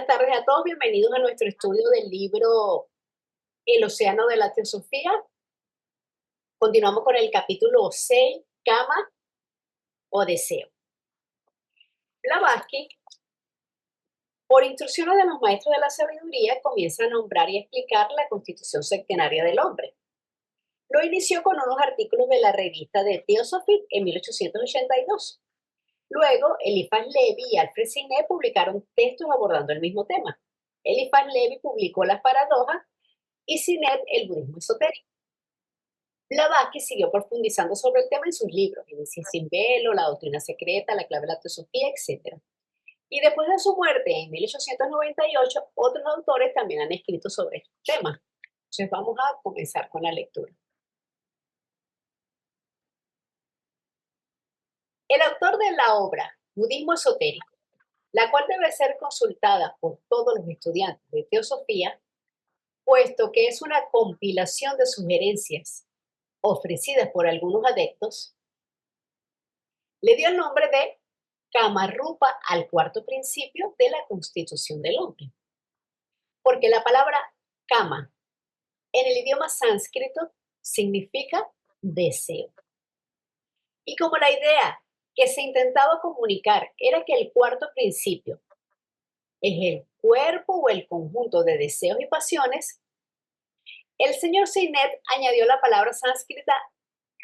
Buenas tardes a todos, bienvenidos a nuestro estudio del libro El océano de la teosofía. Continuamos con el capítulo 6, Kama o deseo. Blavatsky, por instrucciones de los maestros de la sabiduría, comienza a nombrar y explicar la constitución septenaria del hombre. Lo inició con unos artículos de la revista de Theosophy en 1882. Luego, Eliphas Levi y Alfred Sinet publicaron textos abordando el mismo tema. Eliphas Levi publicó Las paradojas y Sinet el budismo esotérico. Blavatsky siguió profundizando sobre el tema en sus libros, Inicia sin velo, La doctrina secreta, La clave de la teosofía, etc. Y después de su muerte en 1898, otros autores también han escrito sobre este tema. Entonces vamos a comenzar con la lectura. El autor de la obra Budismo esotérico, la cual debe ser consultada por todos los estudiantes de teosofía, puesto que es una compilación de sugerencias ofrecidas por algunos adeptos, le dio el nombre de Kama-rupa al cuarto principio de la constitución del hombre. Porque la palabra Kama en el idioma sánscrito significa deseo. Y como la idea que se intentaba comunicar era que el cuarto principio es el cuerpo o el conjunto de deseos y pasiones, el señor Sinet añadió la palabra sánscrita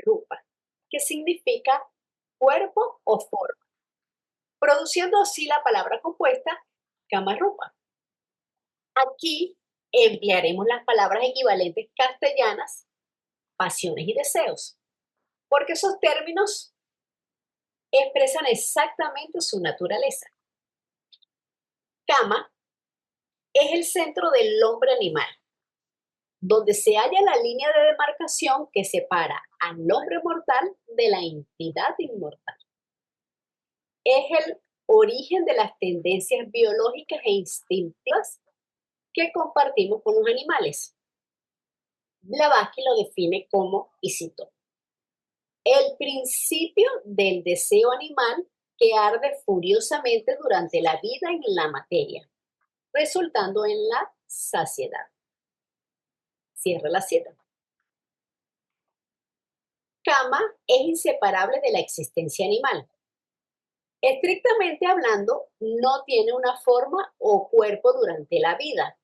rupa, que significa cuerpo o forma, produciendo así la palabra compuesta Kama-rupa. Aquí emplearemos las palabras equivalentes castellanas, pasiones y deseos, porque esos términos expresan exactamente su naturaleza. Kama es el centro del hombre animal, donde se halla la línea de demarcación que separa al hombre mortal de la entidad inmortal. Es el origen de las tendencias biológicas e instintivas que compartimos con los animales. Blavatsky lo define como, y cito, el principio del deseo animal que arde furiosamente durante la vida en la materia, resultando en la saciedad. Cierra la cita. Kama es inseparable de la existencia animal. Estrictamente hablando, no tiene una forma o cuerpo durante la vida.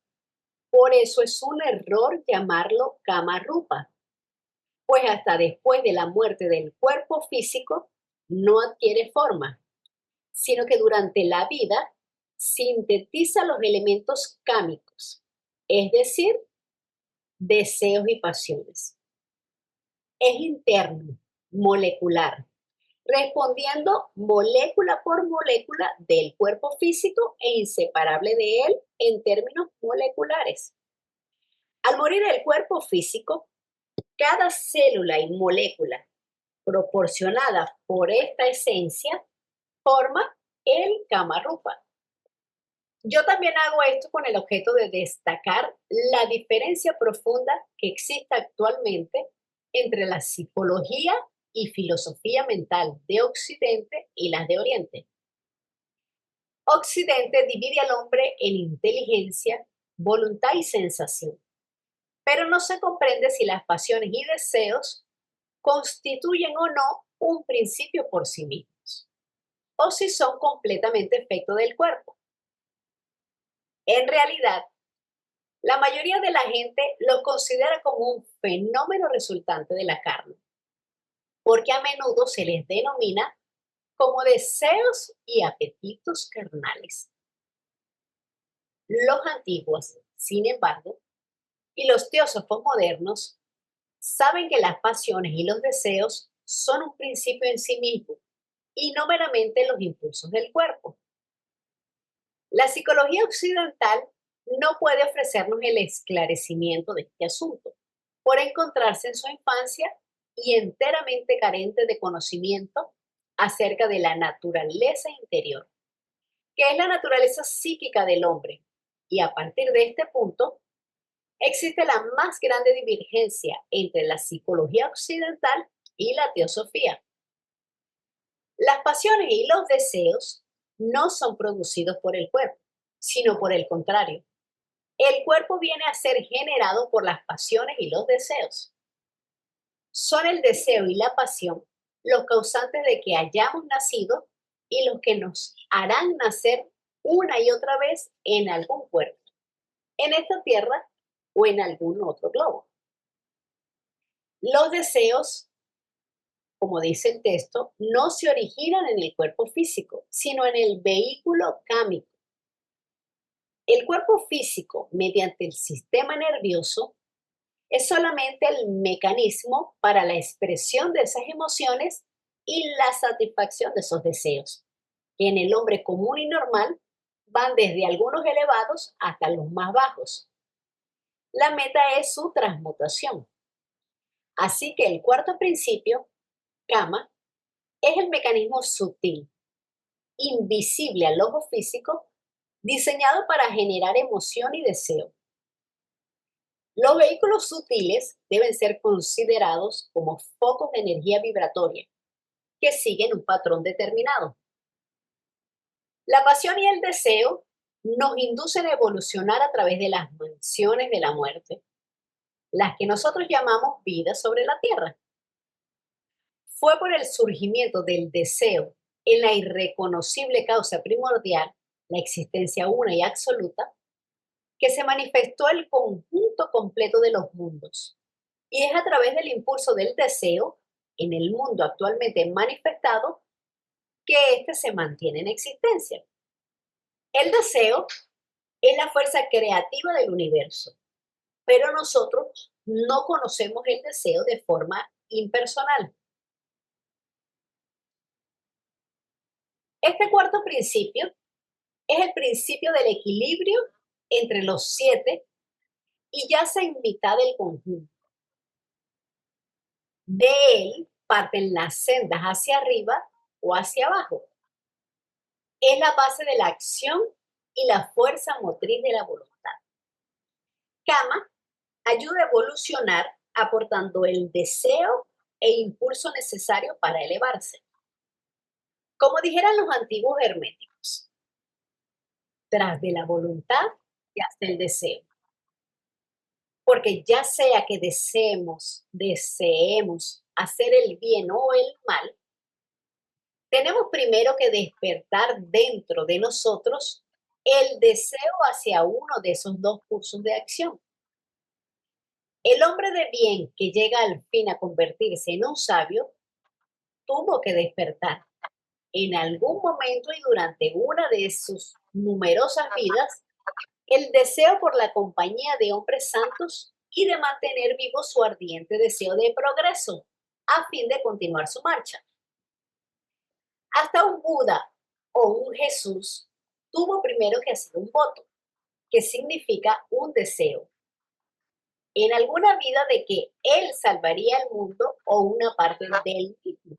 Por eso es un error llamarlo Kama-rupa, pues hasta después de la muerte del cuerpo físico no adquiere forma, sino que durante la vida sintetiza los elementos cámicos, es decir, deseos y pasiones. Es interno, molecular, respondiendo molécula por molécula del cuerpo físico e inseparable de él en términos moleculares. Al morir el cuerpo físico, cada célula y molécula proporcionada por esta esencia forma el Kama-rupa. Yo también hago esto con el objeto de destacar la diferencia profunda que existe actualmente entre la psicología y filosofía mental de Occidente y las de Oriente. Occidente divide al hombre en inteligencia, voluntad y sensación, pero no se comprende si las pasiones y deseos constituyen o no un principio por sí mismos, o si son completamente efecto del cuerpo. En realidad, la mayoría de la gente lo considera como un fenómeno resultante de la carne, porque a menudo se les denomina como deseos y apetitos carnales. Los antiguos, sin embargo, y los teósofos modernos saben que las pasiones y los deseos son un principio en sí mismo y no meramente los impulsos del cuerpo. La psicología occidental no puede ofrecernos el esclarecimiento de este asunto, por encontrarse en su infancia y enteramente carente de conocimiento acerca de la naturaleza interior, que es la naturaleza psíquica del hombre. Y a partir de este punto, existe la más grande divergencia entre la psicología occidental y la teosofía. Las pasiones y los deseos no son producidos por el cuerpo, sino por el contrario. El cuerpo viene a ser generado por las pasiones y los deseos. Son el deseo y la pasión los causantes de que hayamos nacido y los que nos harán nacer una y otra vez en algún cuerpo, en esta tierra o en algún otro globo. Los deseos, como dice el texto, no se originan en el cuerpo físico, sino en el vehículo cámico. El cuerpo físico, mediante el sistema nervioso, es solamente el mecanismo para la expresión de esas emociones y la satisfacción de esos deseos, que en el hombre común y normal van desde algunos elevados hasta los más bajos. La meta es su transmutación. Así que el cuarto principio, kama, es el mecanismo sutil, invisible al ojo físico, diseñado para generar emoción y deseo. Los vehículos sutiles deben ser considerados como focos de energía vibratoria que siguen un patrón determinado. La pasión y el deseo nos inducen a evolucionar a través de las mansiones de la muerte, las que nosotros llamamos vida sobre la tierra. Fue por el surgimiento del deseo en la irreconocible causa primordial, la existencia una y absoluta, que se manifestó el conjunto completo de los mundos. Y es a través del impulso del deseo en el mundo actualmente manifestado que éste se mantiene en existencia. El deseo es la fuerza creativa del universo, pero nosotros no conocemos el deseo de forma impersonal. Este cuarto principio es el principio del equilibrio entre los siete y yace en mitad del conjunto. De él parten las sendas hacia arriba o hacia abajo. Es la base de la acción y la fuerza motriz de la voluntad. Kama ayuda a evolucionar aportando el deseo e impulso necesario para elevarse. Como dijeran los antiguos herméticos, tras de la voluntad yace el deseo. Porque ya sea que deseemos hacer el bien o el mal, tenemos primero que despertar dentro de nosotros el deseo hacia uno de esos dos cursos de acción. El hombre de bien que llega al fin a convertirse en un sabio tuvo que despertar en algún momento y durante una de sus numerosas vidas el deseo por la compañía de hombres santos y de mantener vivo su ardiente deseo de progreso a fin de continuar su marcha. Hasta un Buda o un Jesús tuvo primero que hacer un voto, que significa un deseo, en alguna vida de que él salvaría el mundo o una parte de él mismo,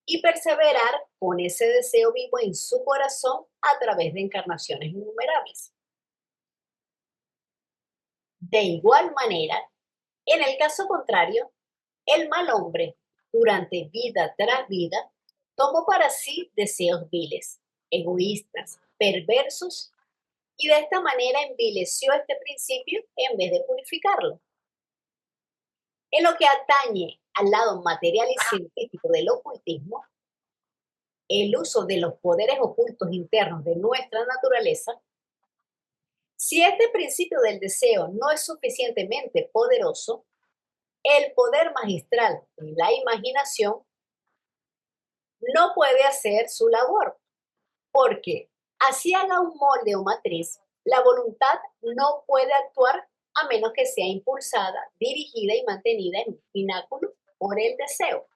y perseverar con ese deseo vivo en su corazón a través de encarnaciones innumerables. De igual manera, en el caso contrario, el mal hombre, durante vida tras vida, tomó para sí deseos viles, egoístas, perversos, y de esta manera envileció este principio en vez de purificarlo. En lo que atañe al lado material y científico del ocultismo, el uso de los poderes ocultos internos de nuestra naturaleza, si este principio del deseo no es suficientemente poderoso, el poder magistral de la imaginación no puede hacer su labor, porque así haga un molde o matriz, la voluntad no puede actuar a menos que sea impulsada, dirigida y mantenida en un pináculo por el deseo.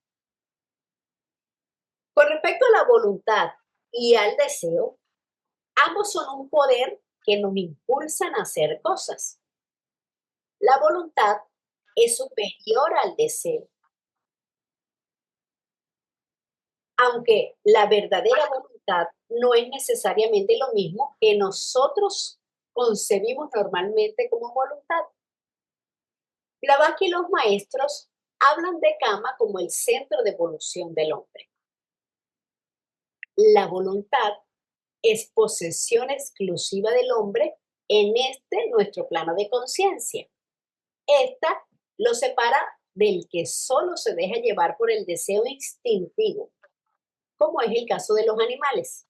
Con respecto a la voluntad y al deseo, ambos son un poder que nos impulsan a hacer cosas. La voluntad es superior al deseo, aunque la verdadera voluntad no es necesariamente lo mismo que nosotros concebimos normalmente como voluntad. Blavatsky y los maestros hablan de Kama como el centro de evolución del hombre. La voluntad es posesión exclusiva del hombre en este nuestro plano de conciencia. Esta lo separa del que solo se deja llevar por el deseo instintivo, como es el caso de los animales.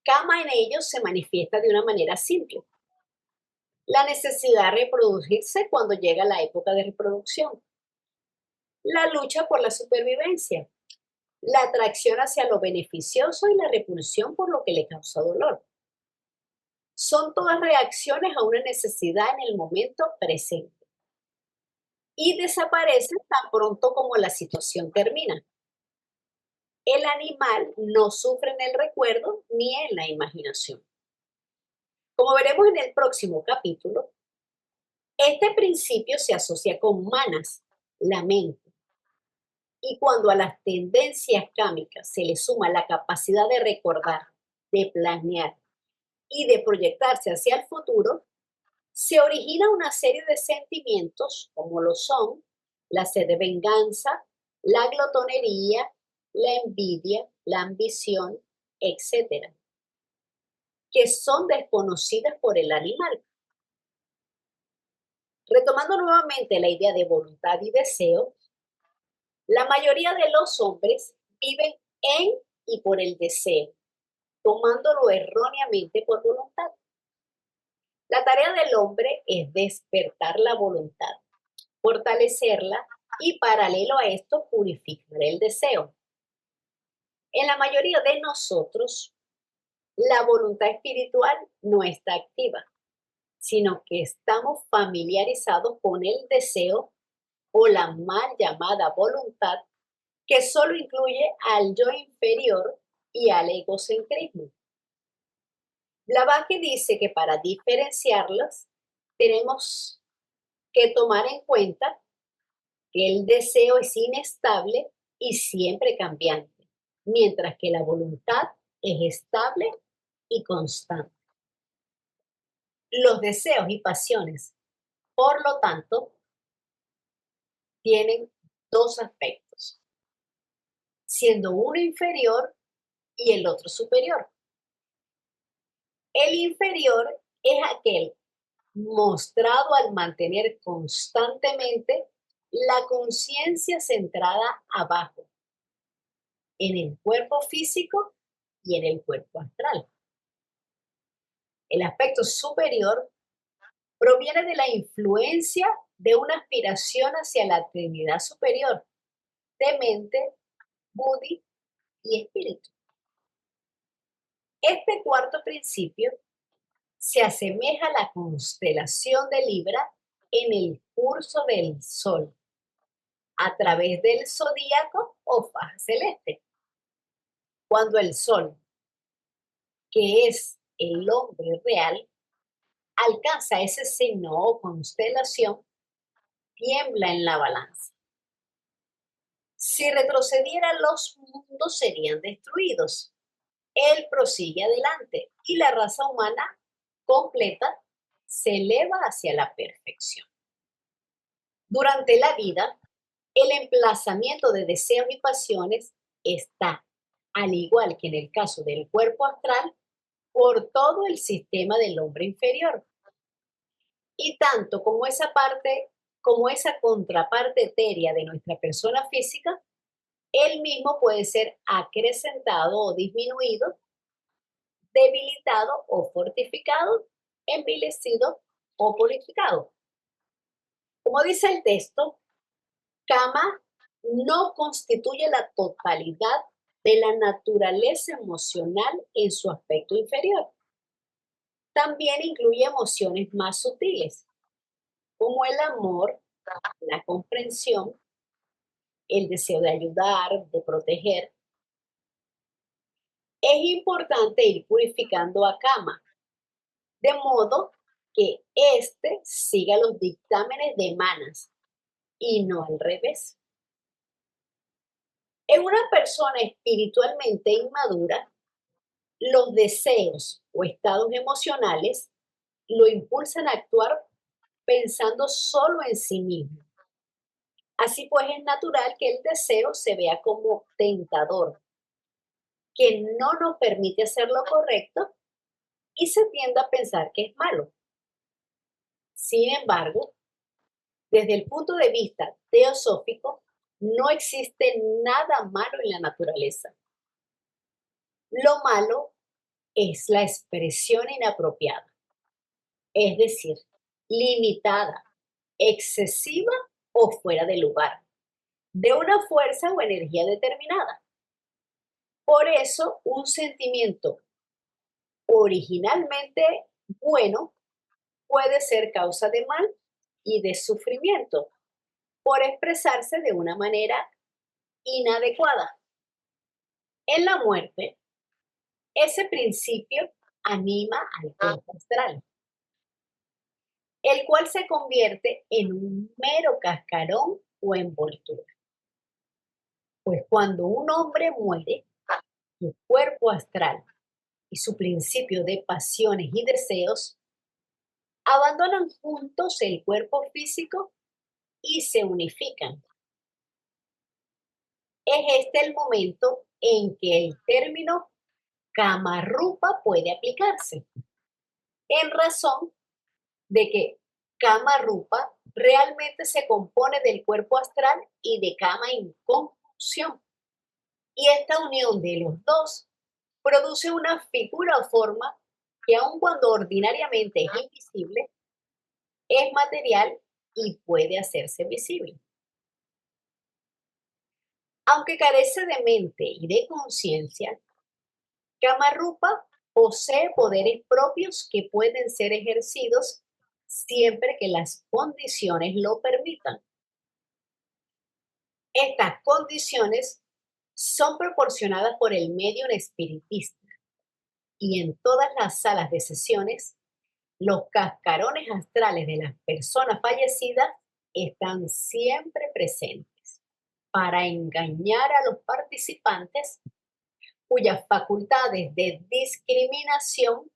Kama en ellos se manifiesta de una manera simple. La necesidad de reproducirse cuando llega la época de reproducción. La lucha por la supervivencia. La atracción hacia lo beneficioso y la repulsión por lo que le causa dolor. Son todas reacciones a una necesidad en el momento presente y desaparecen tan pronto como la situación termina. El animal no sufre en el recuerdo ni en la imaginación. Como veremos en el próximo capítulo, este principio se asocia con manas, la mente, y cuando a las tendencias cámicas se le suma la capacidad de recordar, de planear y de proyectarse hacia el futuro, se origina una serie de sentimientos como lo son la sed de venganza, la glotonería, la envidia, la ambición, etcétera, que son desconocidas por el animal. Retomando nuevamente la idea de voluntad y deseo, la mayoría de los hombres viven en y por el deseo, tomándolo erróneamente por voluntad. La tarea del hombre es despertar la voluntad, fortalecerla y paralelo a esto purificar el deseo. En la mayoría de nosotros, la voluntad espiritual no está activa, sino que estamos familiarizados con el deseo o la mal llamada voluntad, que solo incluye al yo inferior y al egocentrismo. Blavatsky dice que para diferenciarlas tenemos que tomar en cuenta que el deseo es inestable y siempre cambiante, mientras que la voluntad es estable y constante. Los deseos y pasiones, por lo tanto, tienen dos aspectos, siendo uno inferior y el otro superior. El inferior es aquel mostrado al mantener constantemente la conciencia centrada abajo, en el cuerpo físico y en el cuerpo astral. El aspecto superior proviene de la influencia de una aspiración hacia la Trinidad superior, de mente, buddhi y espíritu. Este cuarto principio se asemeja a la constelación de Libra en el curso del Sol, a través del zodíaco o faja celeste. Cuando el Sol, que es el hombre real, alcanza ese signo o constelación, tiembla en la balanza. Si retrocediera, los mundos serían destruidos. Él prosigue adelante y la raza humana completa se eleva hacia la perfección. Durante la vida, el emplazamiento de deseos y pasiones está, al igual que en el caso del cuerpo astral, por todo el sistema del hombre inferior. Y tanto como esa contraparte etérea de nuestra persona física, él mismo puede ser acrecentado o disminuido, debilitado o fortificado, envilecido o purificado. Como dice el texto, Kama no constituye la totalidad de la naturaleza emocional en su aspecto inferior. También incluye emociones más sutiles, como el amor, la comprensión, el deseo de ayudar, de proteger. Es importante ir purificando a Kama, de modo que éste siga los dictámenes de Manas y no al revés. En una persona espiritualmente inmadura, los deseos o estados emocionales lo impulsan a actuar pensando solo en sí mismo. Así pues, es natural que el deseo se vea como tentador, que no nos permite hacer lo correcto y se tiende a pensar que es malo. Sin embargo, desde el punto de vista teosófico, no existe nada malo en la naturaleza. Lo malo es la expresión inapropiada, es decir, limitada, excesiva o fuera de lugar, de una fuerza o energía determinada. Por eso, un sentimiento originalmente bueno puede ser causa de mal y de sufrimiento por expresarse de una manera inadecuada. En la muerte, ese principio anima al cuerpo astral, el cual se convierte en un mero cascarón o envoltura. Pues cuando un hombre muere, su cuerpo astral y su principio de pasiones y deseos abandonan juntos el cuerpo físico y se unifican. Es este el momento en que el término Kama-rupa puede aplicarse, en razón de que Kama-rupa realmente se compone del cuerpo astral y de Kama en conjunción. Y esta unión de los dos produce una figura o forma que aun cuando ordinariamente es invisible, es material y puede hacerse visible. Aunque carece de mente y de conciencia, Kamarupa posee poderes propios que pueden ser ejercidos siempre que las condiciones lo permitan. Estas condiciones son proporcionadas por el medio espiritista y en todas las salas de sesiones, los cascarones astrales de las personas fallecidas están siempre presentes para engañar a los participantes cuyas facultades de discriminación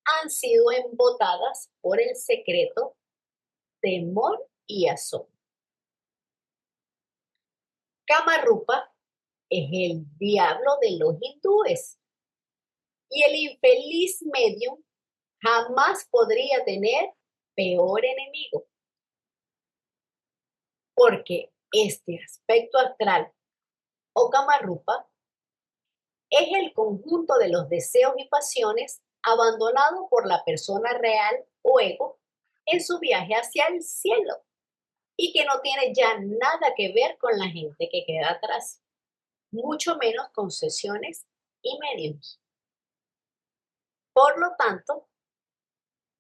han sido embotadas por el secreto, temor y asombro. Kamarupa es el diablo de los hindúes y el infeliz medium jamás podría tener peor enemigo, porque este aspecto astral o Kamarupa es el conjunto de los deseos y pasiones abandonados por la persona real o ego en su viaje hacia el cielo y que no tiene ya nada que ver con la gente que queda atrás, mucho menos con sesiones y medios. Por lo tanto,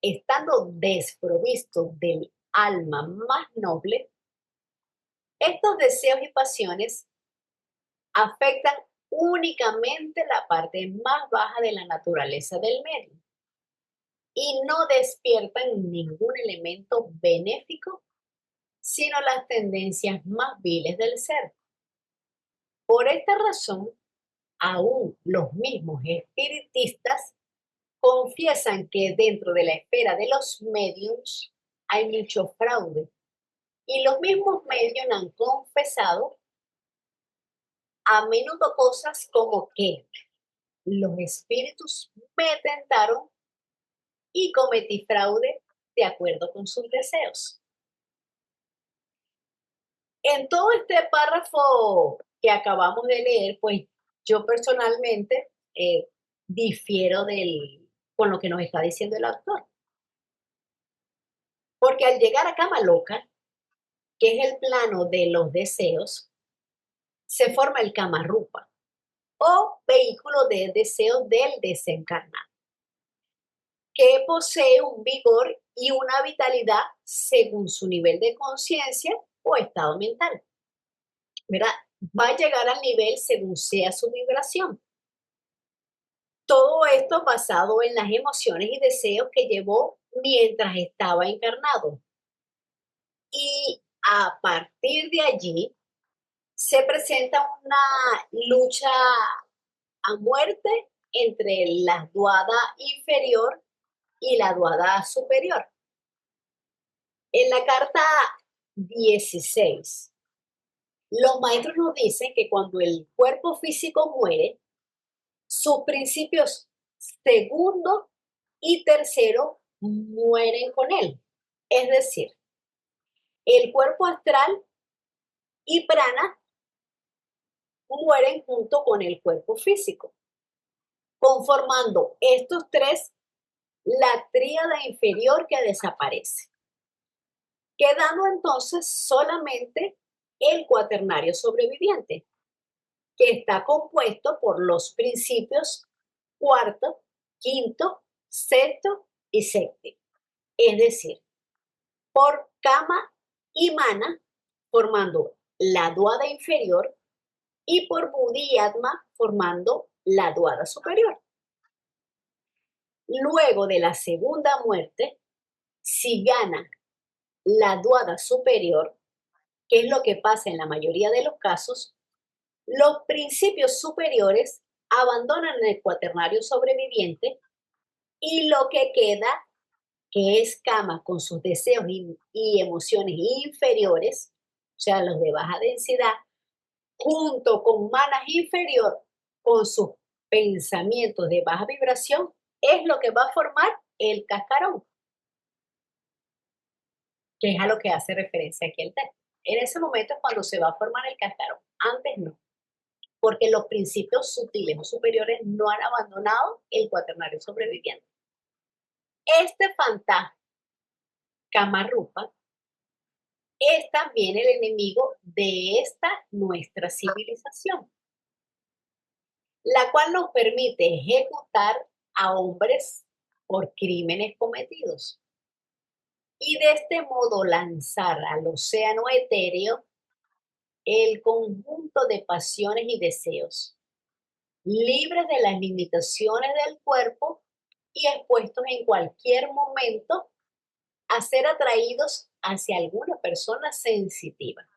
estando desprovisto del alma más noble, estos deseos y pasiones afectan únicamente la parte más baja de la naturaleza del medio y no despiertan ningún elemento benéfico, sino las tendencias más viles del ser. Por esta razón, aún los mismos espiritistas confiesan que dentro de la esfera de los mediums hay mucho fraude y los mismos mediums han confesado a menudo cosas como que los espíritus me tentaron y cometí fraude de acuerdo con sus deseos. En todo este párrafo que acabamos de leer, pues yo personalmente difiero con lo que nos está diciendo el autor. Porque al llegar a Kama Loka, que es el plano de los deseos, se forma el Kama Rupa o vehículo de deseo del desencarnado, que posee un vigor y una vitalidad según su nivel de conciencia o estado mental. ¿Verdad? Va a llegar al nivel según sea su vibración. Todo esto basado en las emociones y deseos que llevó mientras estaba encarnado. Y a partir de allí se presenta una lucha a muerte entre la duada inferior y la duada superior. En la carta 16, los maestros nos dicen que cuando el cuerpo físico muere, Sus principios segundo y tercero mueren con él. Es decir, el cuerpo astral y prana mueren junto con el cuerpo físico, conformando estos tres la tríada inferior que desaparece, quedando entonces solamente el cuaternario sobreviviente, que está compuesto por los principios cuarto, quinto, sexto y séptimo, es decir, por Kama y Mana, formando la duada inferior, y por Buddhi y Atma, formando la duada superior. Luego de la segunda muerte, si gana la duada superior, que es lo que pasa en la mayoría de los casos, los principios superiores abandonan el cuaternario sobreviviente y lo que queda, que es Kama con sus deseos y emociones inferiores, o sea, los de baja densidad, junto con Manas inferior, con sus pensamientos de baja vibración, es lo que va a formar el cascarón, que es a lo que hace referencia aquí el texto. En ese momento es cuando se va a formar el cascarón, antes no, porque los principios sutiles o superiores no han abandonado el cuaternario sobreviviente. Este fantasma, Kamarupa, es también el enemigo de esta nuestra civilización, la cual nos permite ejecutar a hombres por crímenes cometidos y de este modo lanzar al océano etéreo el conjunto de pasiones y deseos, libres de las limitaciones del cuerpo y expuestos en cualquier momento a ser atraídos hacia alguna persona sensitiva.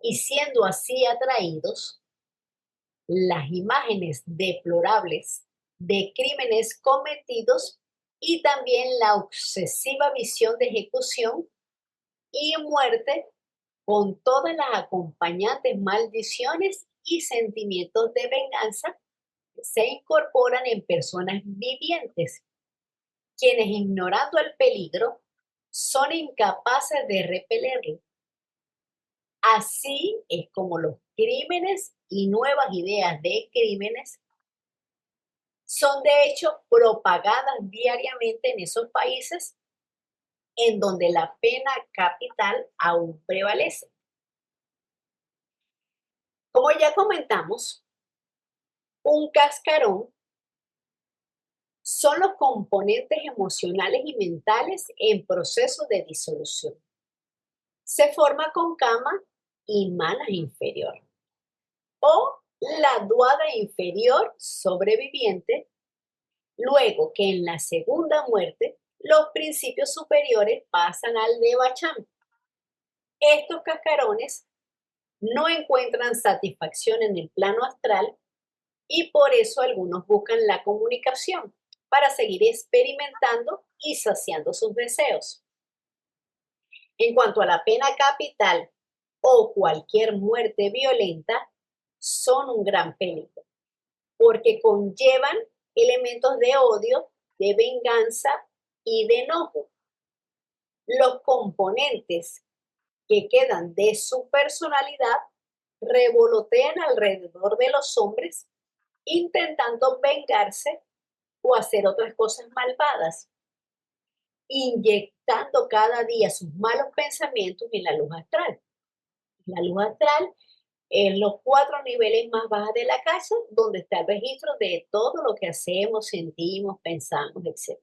Y siendo así atraídos, las imágenes deplorables de crímenes cometidos y también la obsesiva visión de ejecución y muerte con todas las acompañantes maldiciones y sentimientos de venganza se incorporan en personas vivientes, quienes ignorando el peligro son incapaces de repelerlo. Así es como los crímenes y nuevas ideas de crímenes son de hecho propagadas diariamente en esos países en donde la pena capital aún prevalece. Como ya comentamos, un cascarón son los componentes emocionales y mentales en proceso de disolución. Se forma con Kama y Mana inferior, o la duada inferior sobreviviente, luego que en la segunda muerte los principios superiores pasan al Devachan. Estos cascarones no encuentran satisfacción en el plano astral y por eso algunos buscan la comunicación para seguir experimentando y saciando sus deseos. En cuanto a la pena capital o cualquier muerte violenta, son un gran peligro, porque conllevan elementos de odio, de venganza y de enojo. Los componentes que quedan de su personalidad revolotean alrededor de los hombres intentando vengarse o hacer otras cosas malvadas, inyectando cada día sus malos pensamientos en la luz astral. La luz astral en los 4 niveles más bajos de la casa, donde está el registro de todo lo que hacemos, sentimos, pensamos, etc.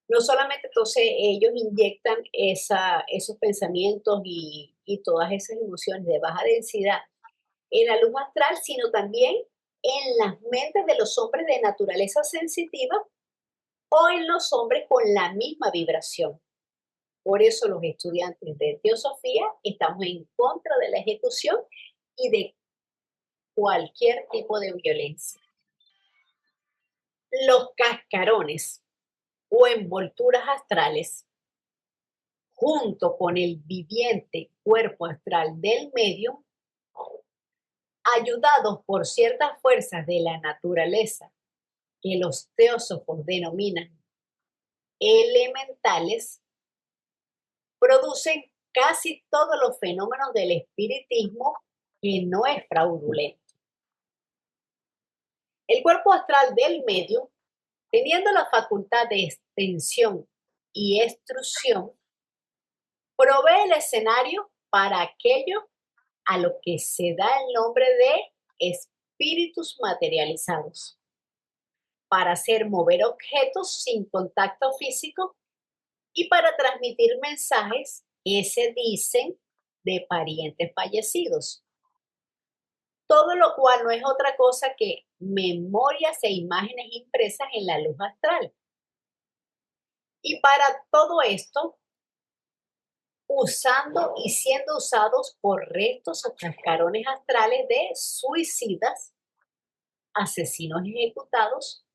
No solamente entonces ellos inyectan esos pensamientos y todas esas emociones de baja densidad en la luz astral, sino también en las mentes de los hombres de naturaleza sensitiva o en los hombres con la misma vibración. Por eso los estudiantes de teosofía estamos en contra de la ejecución y de cualquier tipo de violencia. Los cascarones o envolturas astrales, junto con el viviente cuerpo astral del medio, ayudados por ciertas fuerzas de la naturaleza que los teósofos denominan elementales, producen casi todos los fenómenos del espiritismo que no es fraudulento. El cuerpo astral del medium, teniendo la facultad de extensión y extrusión, provee el escenario para aquello a lo que se da el nombre de espíritus materializados, para hacer mover objetos sin contacto físico y para transmitir mensajes que se dicen de parientes fallecidos. Todo lo cual no es otra cosa que memorias e imágenes impresas en la luz astral. Y para todo esto, usando y siendo usados por restos o cascarones astrales de suicidas, asesinos ejecutados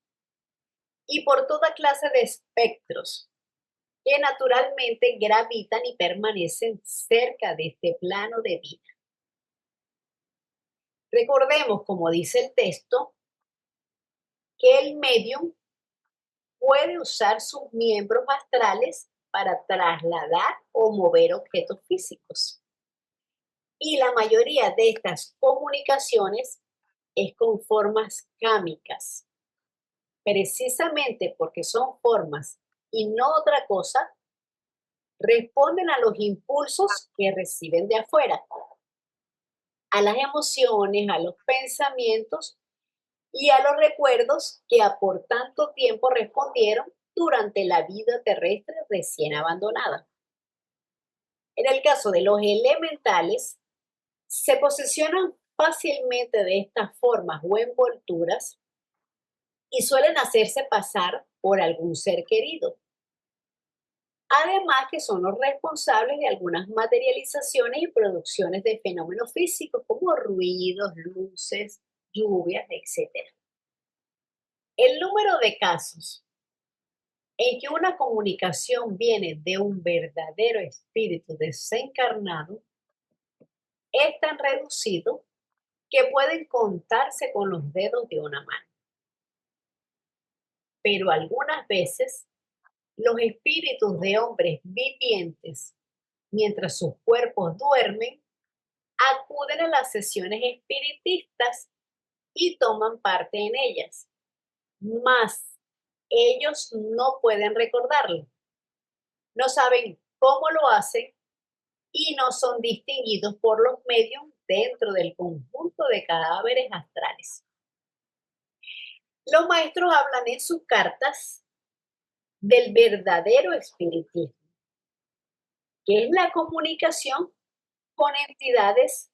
y por toda clase de espectros que naturalmente gravitan y permanecen cerca de este plano de vida. Recordemos, como dice el texto, que el medium puede usar sus miembros astrales para trasladar o mover objetos físicos. Y la mayoría de estas comunicaciones es con formas cámicas, precisamente porque son formas y no otra cosa, responden a los impulsos que reciben de afuera, a las emociones, a los pensamientos y a los recuerdos que por tanto tiempo respondieron durante la vida terrestre recién abandonada. En el caso de los elementales, se posesionan fácilmente de estas formas o envolturas y suelen hacerse pasar por algún ser querido. Además que son los responsables de algunas materializaciones y producciones de fenómenos físicos como ruidos, luces, lluvias, etc. El número de casos en que una comunicación viene de un verdadero espíritu desencarnado es tan reducido que pueden contarse con los dedos de una mano. Pero algunas veces los espíritus de hombres vivientes, mientras sus cuerpos duermen, acuden a las sesiones espiritistas y toman parte en ellas, mas ellos no pueden recordarlo, no saben cómo lo hacen y no son distinguidos por los medios dentro del conjunto de cadáveres astrales. Los maestros hablan en sus cartas del verdadero espiritismo, que es la comunicación con entidades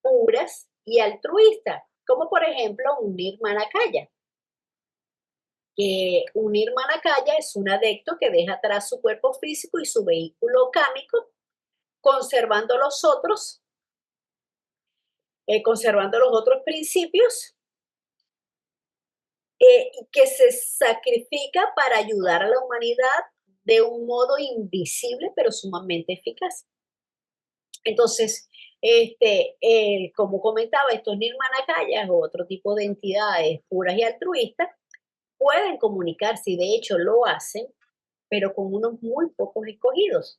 puras y altruistas, como por ejemplo unir Manacaya. Que unir Manacaya es un adepto que deja atrás su cuerpo físico y su vehículo cámico, conservando los otros principios, y que se sacrifica para ayudar a la humanidad de un modo invisible pero sumamente eficaz. Entonces, como comentaba, estos nirmanakayas o otro tipo de entidades puras y altruistas pueden comunicarse y de hecho lo hacen, pero con unos muy pocos escogidos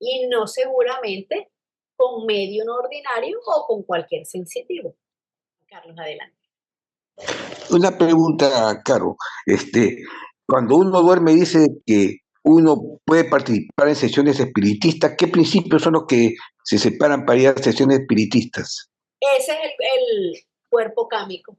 y no seguramente con medium ordinario o con cualquier sensitivo. Carlos, adelante. Una pregunta, Caro. Cuando uno duerme dice que uno puede participar en sesiones espiritistas. ¿Qué principios son los que se separan para ir a sesiones espiritistas? Ese es el cuerpo cámico.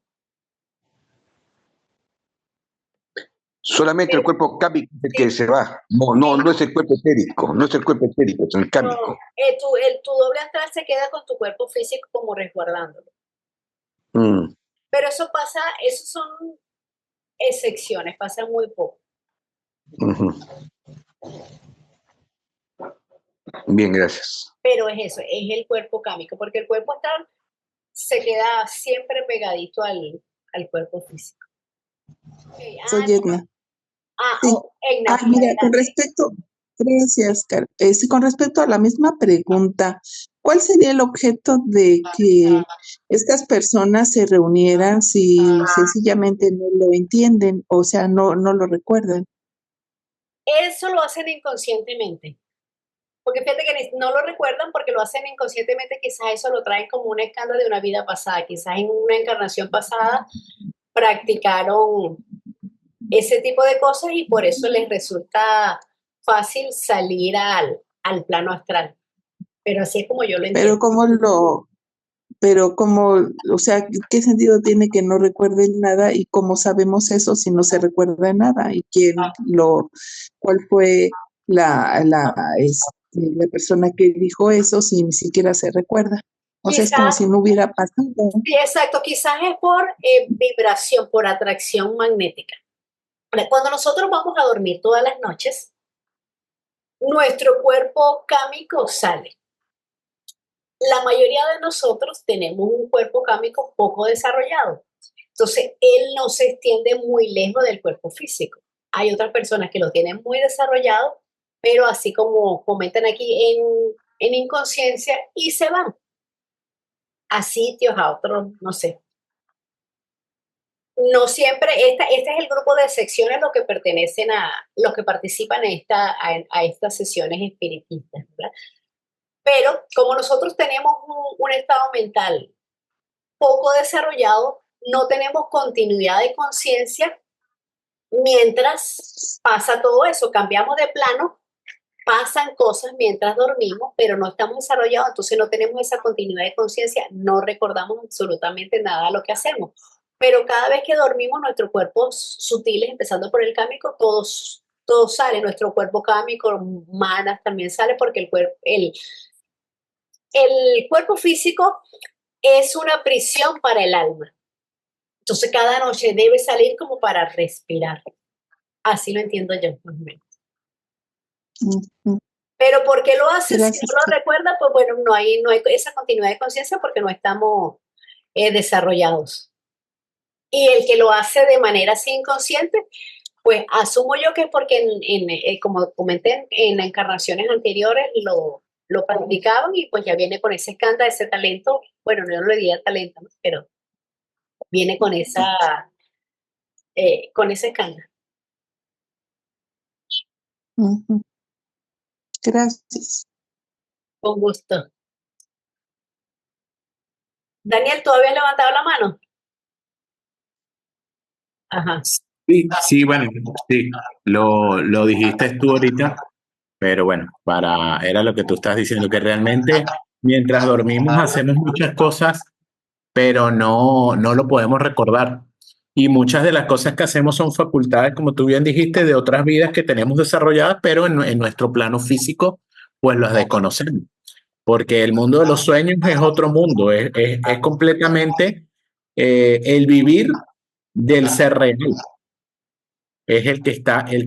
Solamente el cuerpo cámico es el que se va. No es el cuerpo etérico, no es el cuerpo etérico, es el cámico. Tu doble astral se queda con tu cuerpo físico como resguardándolo. Pero eso pasa, esos son excepciones, pasa muy poco. Bien, gracias. Pero es eso, es el cuerpo cámico, porque el cuerpo astral se queda siempre pegadito al cuerpo físico. Okay, soy Edna. Sí. Edna, mira, con respecto, gracias, Caro. Con respecto a la misma pregunta, ¿cuál sería el objeto de que estas personas se reunieran si sencillamente no lo entienden, o sea, no lo recuerdan? Eso lo hacen inconscientemente. Porque fíjate que no lo recuerdan porque lo hacen inconscientemente, quizás eso lo traen como una escala de una vida pasada, quizás en una encarnación pasada practicaron ese tipo de cosas y por eso les resulta fácil salir al plano astral. Pero así es como yo lo Pero entiendo. o sea, ¿qué sentido tiene que no recuerden nada y cómo sabemos eso si no se recuerda nada? ¿Y cuál fue la persona que dijo eso si ni siquiera se recuerda? O sea, es como Quizás, si no hubiera pasado. sí, exacto, quizás es por vibración, por atracción magnética. Cuando nosotros vamos a dormir todas las noches, nuestro cuerpo cámico sale. La mayoría de nosotros tenemos un cuerpo cámico poco desarrollado. Entonces, él no se extiende muy lejos del cuerpo físico. Hay otras personas que lo tienen muy desarrollado, pero así como comentan aquí en inconsciencia y se van a sitios, a otros, no sé. No siempre, este es el grupo de secciones los que pertenecen los que participan a estas sesiones espiritistas, ¿verdad? Pero como nosotros tenemos un estado mental poco desarrollado, no tenemos continuidad de conciencia mientras pasa todo eso. Cambiamos de plano, pasan cosas mientras dormimos, pero no estamos desarrollados, entonces no tenemos esa continuidad de conciencia, no recordamos absolutamente nada de lo que hacemos. Pero cada vez que dormimos, nuestros cuerpos sutiles, empezando por el cámico, todos sale, nuestro cuerpo cámico, manas también sale, porque el cuerpo físico es una prisión para el alma. Entonces cada noche debe salir como para respirar. Así lo entiendo yo, más o menos. Ujú. Pero ¿por qué lo hace? Si Gracias. no lo recuerda, pues bueno, no hay esa continuidad de conciencia porque no estamos desarrollados. Y el que lo hace de manera así inconsciente, pues asumo yo que es porque, como comenté, en encarnaciones anteriores lo practicaban y pues ya viene con ese escándalo, ese talento. Bueno, yo no le diría talento, ¿no? Pero viene con ese escándalo. Ujú. Gracias. Con gusto. Daniel, ¿tú habías levantado la mano? Ajá. Sí, bueno, sí, lo dijiste tú ahorita, pero bueno, era lo que tú estás diciendo, que realmente mientras dormimos hacemos muchas cosas, pero no lo podemos recordar. Y muchas de las cosas que hacemos son facultades, como tú bien dijiste, de otras vidas que tenemos desarrolladas, pero en nuestro plano físico, pues las desconocemos. Porque el mundo de los sueños es otro mundo, es completamente el vivir del ser real. Es el que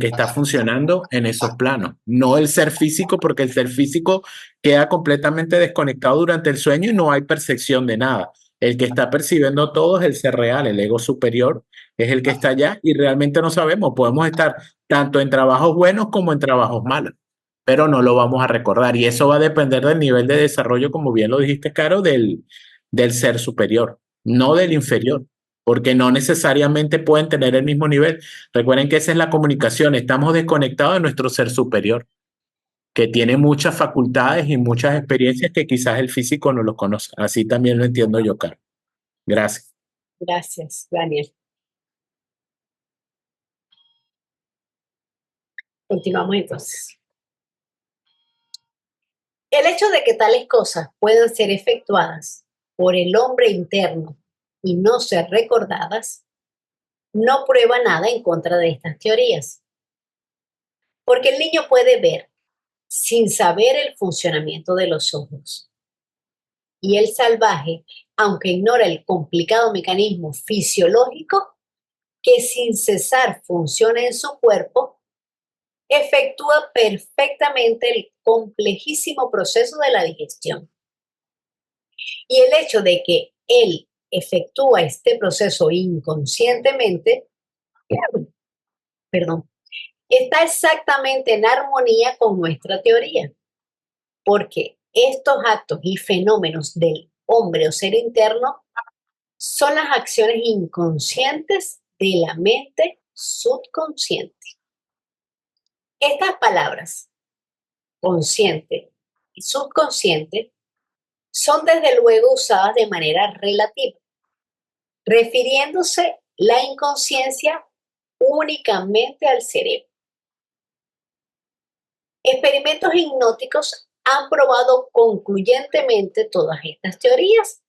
está funcionando en esos planos, no el ser físico, porque el ser físico queda completamente desconectado durante el sueño y no hay percepción de nada. El que está percibiendo todo es el ser real, el ego superior es el que está allá y realmente no sabemos. Podemos estar tanto en trabajos buenos como en trabajos malos, pero no lo vamos a recordar y eso va a depender del nivel de desarrollo, como bien lo dijiste, Caro, del ser superior, no del inferior, porque no necesariamente pueden tener el mismo nivel. Recuerden que esa es la comunicación, estamos desconectados de nuestro ser superior, que tiene muchas facultades y muchas experiencias que quizás el físico no lo conoce. Así también lo entiendo yo, Caro. Gracias. Gracias, Daniel. Continuamos entonces. El hecho de que tales cosas puedan ser efectuadas por el hombre interno y no ser recordadas, no prueba nada en contra de estas teorías. Porque el niño puede ver sin saber el funcionamiento de los ojos. Y el salvaje, aunque ignora el complicado mecanismo fisiológico que sin cesar funciona en su cuerpo, efectúa perfectamente el complejísimo proceso de la digestión. Y el hecho de que él efectúa este proceso inconscientemente, perdón, está exactamente en armonía con nuestra teoría, porque estos actos y fenómenos del hombre o ser interno son las acciones inconscientes de la mente subconsciente. Estas palabras, consciente y subconsciente, son desde luego usadas de manera relativa, refiriéndose la inconsciencia únicamente al cerebro. Experimentos hipnóticos han probado concluyentemente todas estas teorías,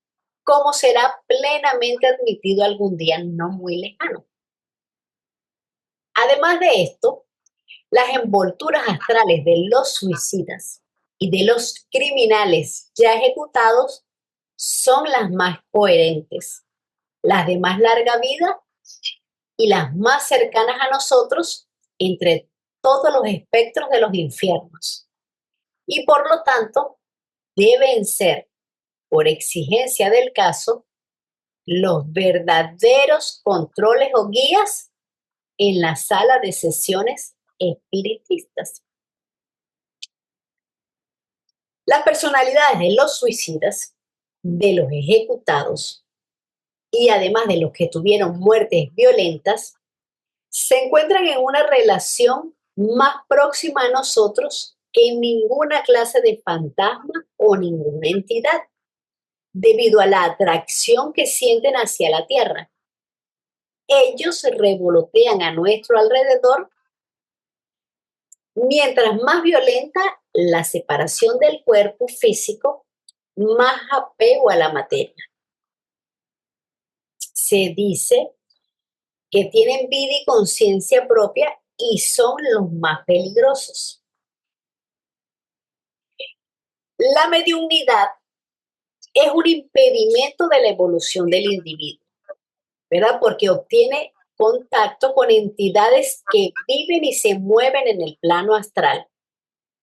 como será plenamente admitido algún día no muy lejano. Además de esto, las envolturas astrales de los suicidas y de los criminales ya ejecutados son las más coherentes, las de más larga vida y las más cercanas a nosotros entre todos los espectros de los infiernos. Y por lo tanto, deben ser, por exigencia del caso, los verdaderos controles o guías en la sala de sesiones espiritistas. Las personalidades de los suicidas, de los ejecutados y además de los que tuvieron muertes violentas, se encuentran en una relación más próxima a nosotros que en ninguna clase de fantasma o ninguna entidad, debido a la atracción que sienten hacia la Tierra. Ellos revolotean a nuestro alrededor, mientras más violenta la separación del cuerpo físico, más apego a la materia. Se dice que tienen vida y conciencia propia y son los más peligrosos. La mediunidad es un impedimento de la evolución del individuo, ¿verdad? Porque obtiene contacto con entidades que viven y se mueven en el plano astral,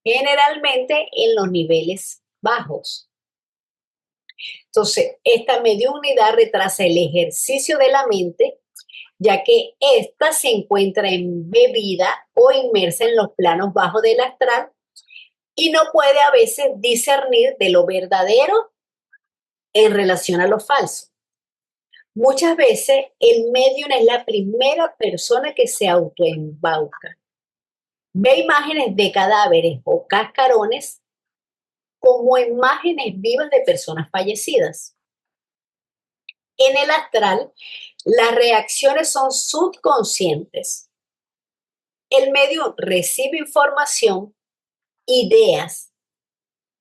generalmente en los niveles bajos. Entonces, esta mediunidad retrasa el ejercicio de la mente, ya que ésta se encuentra embebida o inmersa en los planos bajos del astral y no puede a veces discernir de lo verdadero en relación a lo falso. Muchas veces el medium es la primera persona que se autoembauca. Ve imágenes de cadáveres o cascarones como imágenes vivas de personas fallecidas. En el astral, las reacciones son subconscientes. El medium recibe información, ideas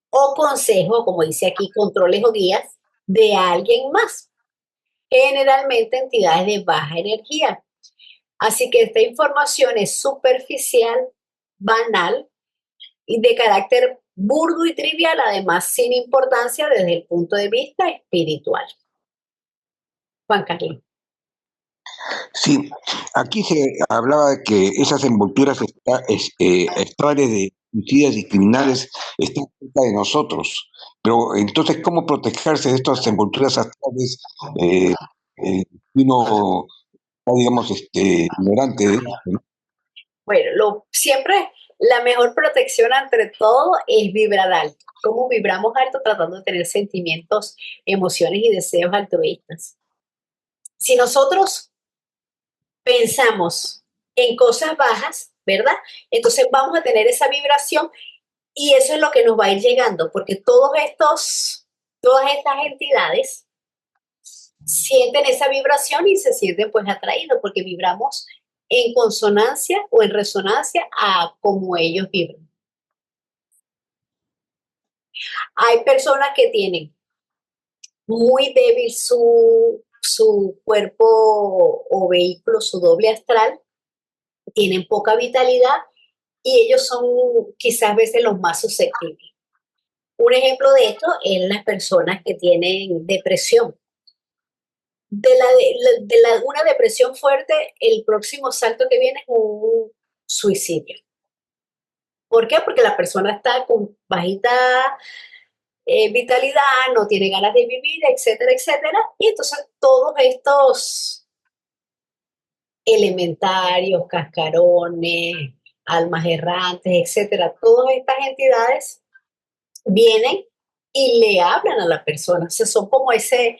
o consejos, como dice aquí, controles o guías de alguien más, generalmente entidades de baja energía. Así que esta información es superficial, banal y de carácter burdo y trivial, además sin importancia desde el punto de vista espiritual. Juan Carlos. Sí, aquí se hablaba de que esas envolturas astrales de suicidas y criminales están cerca de nosotros. Pero entonces, ¿cómo protegerse de estas envolturas astrales? Uno, digamos, ignorante de esto, ¿no? Bueno, siempre la mejor protección ante todo es vibrar alto. ¿Cómo vibramos alto? Tratando de tener sentimientos, emociones y deseos altruistas. Si nosotros pensamos en cosas bajas, ¿verdad? Entonces vamos a tener esa vibración y eso es lo que nos va a ir llegando, porque todas estas entidades sienten esa vibración y se sienten pues atraídos, porque vibramos en consonancia o en resonancia a como ellos vibran. Hay personas que tienen muy débil su cuerpo o vehículo, su doble astral, tienen poca vitalidad y ellos son quizás a veces los más susceptibles. Un ejemplo de esto es las personas que tienen depresión. Una depresión fuerte, el próximo salto que viene es un suicidio. ¿Por qué? Porque la persona está con bajita vitalidad, no tiene ganas de vivir, etcétera, etcétera. Y entonces todos estos elementarios, cascarones, almas errantes, etcétera, todas estas entidades vienen y le hablan a la persona. O sea, son como ese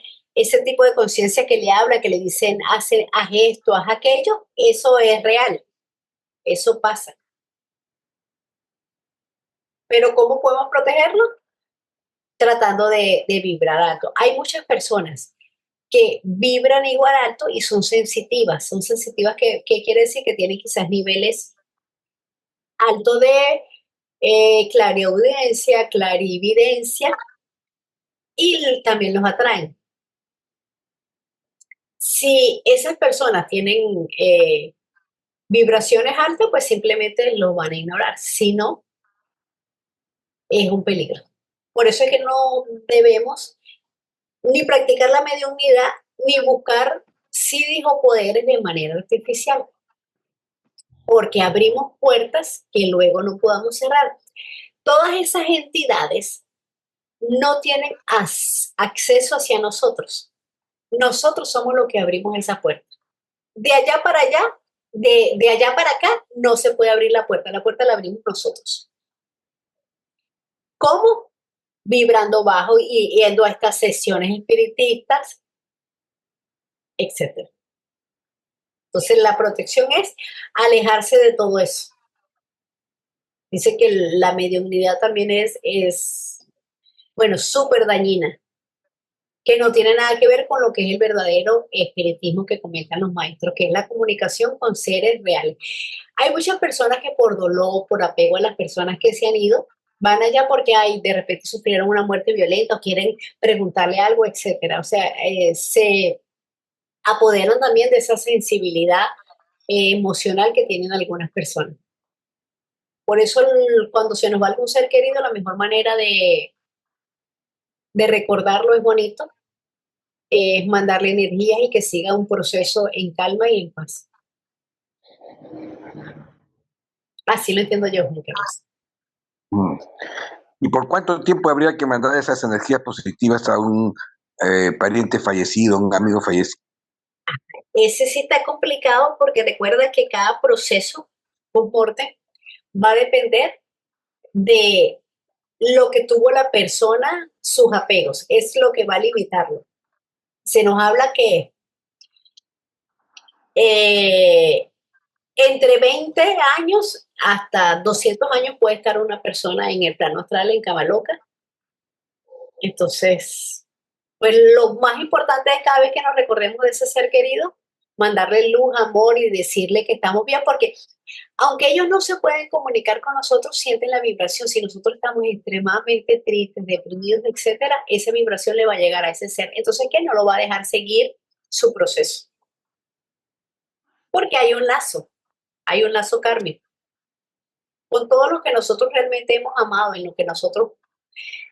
tipo de conciencia que le habla, que le dicen, haz esto, haz aquello. Eso es real, eso pasa. Pero ¿cómo podemos protegerlo? Tratando de vibrar alto. Hay muchas personas que vibran igual alto y son sensitivas. Son sensitivas, ¿qué quiere decir? Que tienen quizás niveles altos de clariaudiencia, clarividencia, y también los atraen. Si esas personas tienen vibraciones altas, pues simplemente los van a ignorar. Si no, es un peligro. Por eso es que no debemos ni practicar la mediunidad, ni buscar CDs o poderes de manera artificial, porque abrimos puertas que luego no podamos cerrar. Todas esas entidades no tienen acceso hacia nosotros. Nosotros somos los que abrimos esa puerta. De allá para allá, de allá para acá, no se puede abrir la puerta la abrimos nosotros. ¿Cómo? Vibrando bajo y yendo a estas sesiones espiritistas, etc. Entonces la protección es alejarse de todo eso. Dice que la mediunidad también es bueno, súper dañina, que no tiene nada que ver con lo que es el verdadero espiritismo que comentan los maestros, que es la comunicación con seres reales. Hay muchas personas que por dolor, por apego a las personas que se han ido, van allá porque de repente sufrieron una muerte violenta o quieren preguntarle algo, etcétera. O sea, se apoderan también de esa sensibilidad emocional que tienen algunas personas. Por eso cuando se nos va algún ser querido, la mejor manera de recordarlo es bonito, es mandarle energías y que siga un proceso en calma y en paz. Así lo entiendo yo, Carlos. ¿Y por cuánto tiempo habría que mandar esas energías positivas a un pariente fallecido, un amigo fallecido? Ese sí está complicado porque recuerda que cada proceso con muerte va a depender de lo que tuvo la persona, sus apegos, es lo que va a limitarlo. Se nos habla que entre 20 años hasta 200 años puede estar una persona en el plano astral, en Kamaloka. Entonces, pues lo más importante es cada vez que nos recordemos de ese ser querido, mandarle luz, amor y decirle que estamos bien, porque aunque ellos no se pueden comunicar con nosotros, sienten la vibración. Si nosotros estamos extremadamente tristes, deprimidos, etcétera, esa vibración le va a llegar a ese ser. Entonces, ¿qué? No lo va a dejar seguir su proceso. Porque hay un lazo kármico. Con todo lo que nosotros realmente hemos amado, en lo que nosotros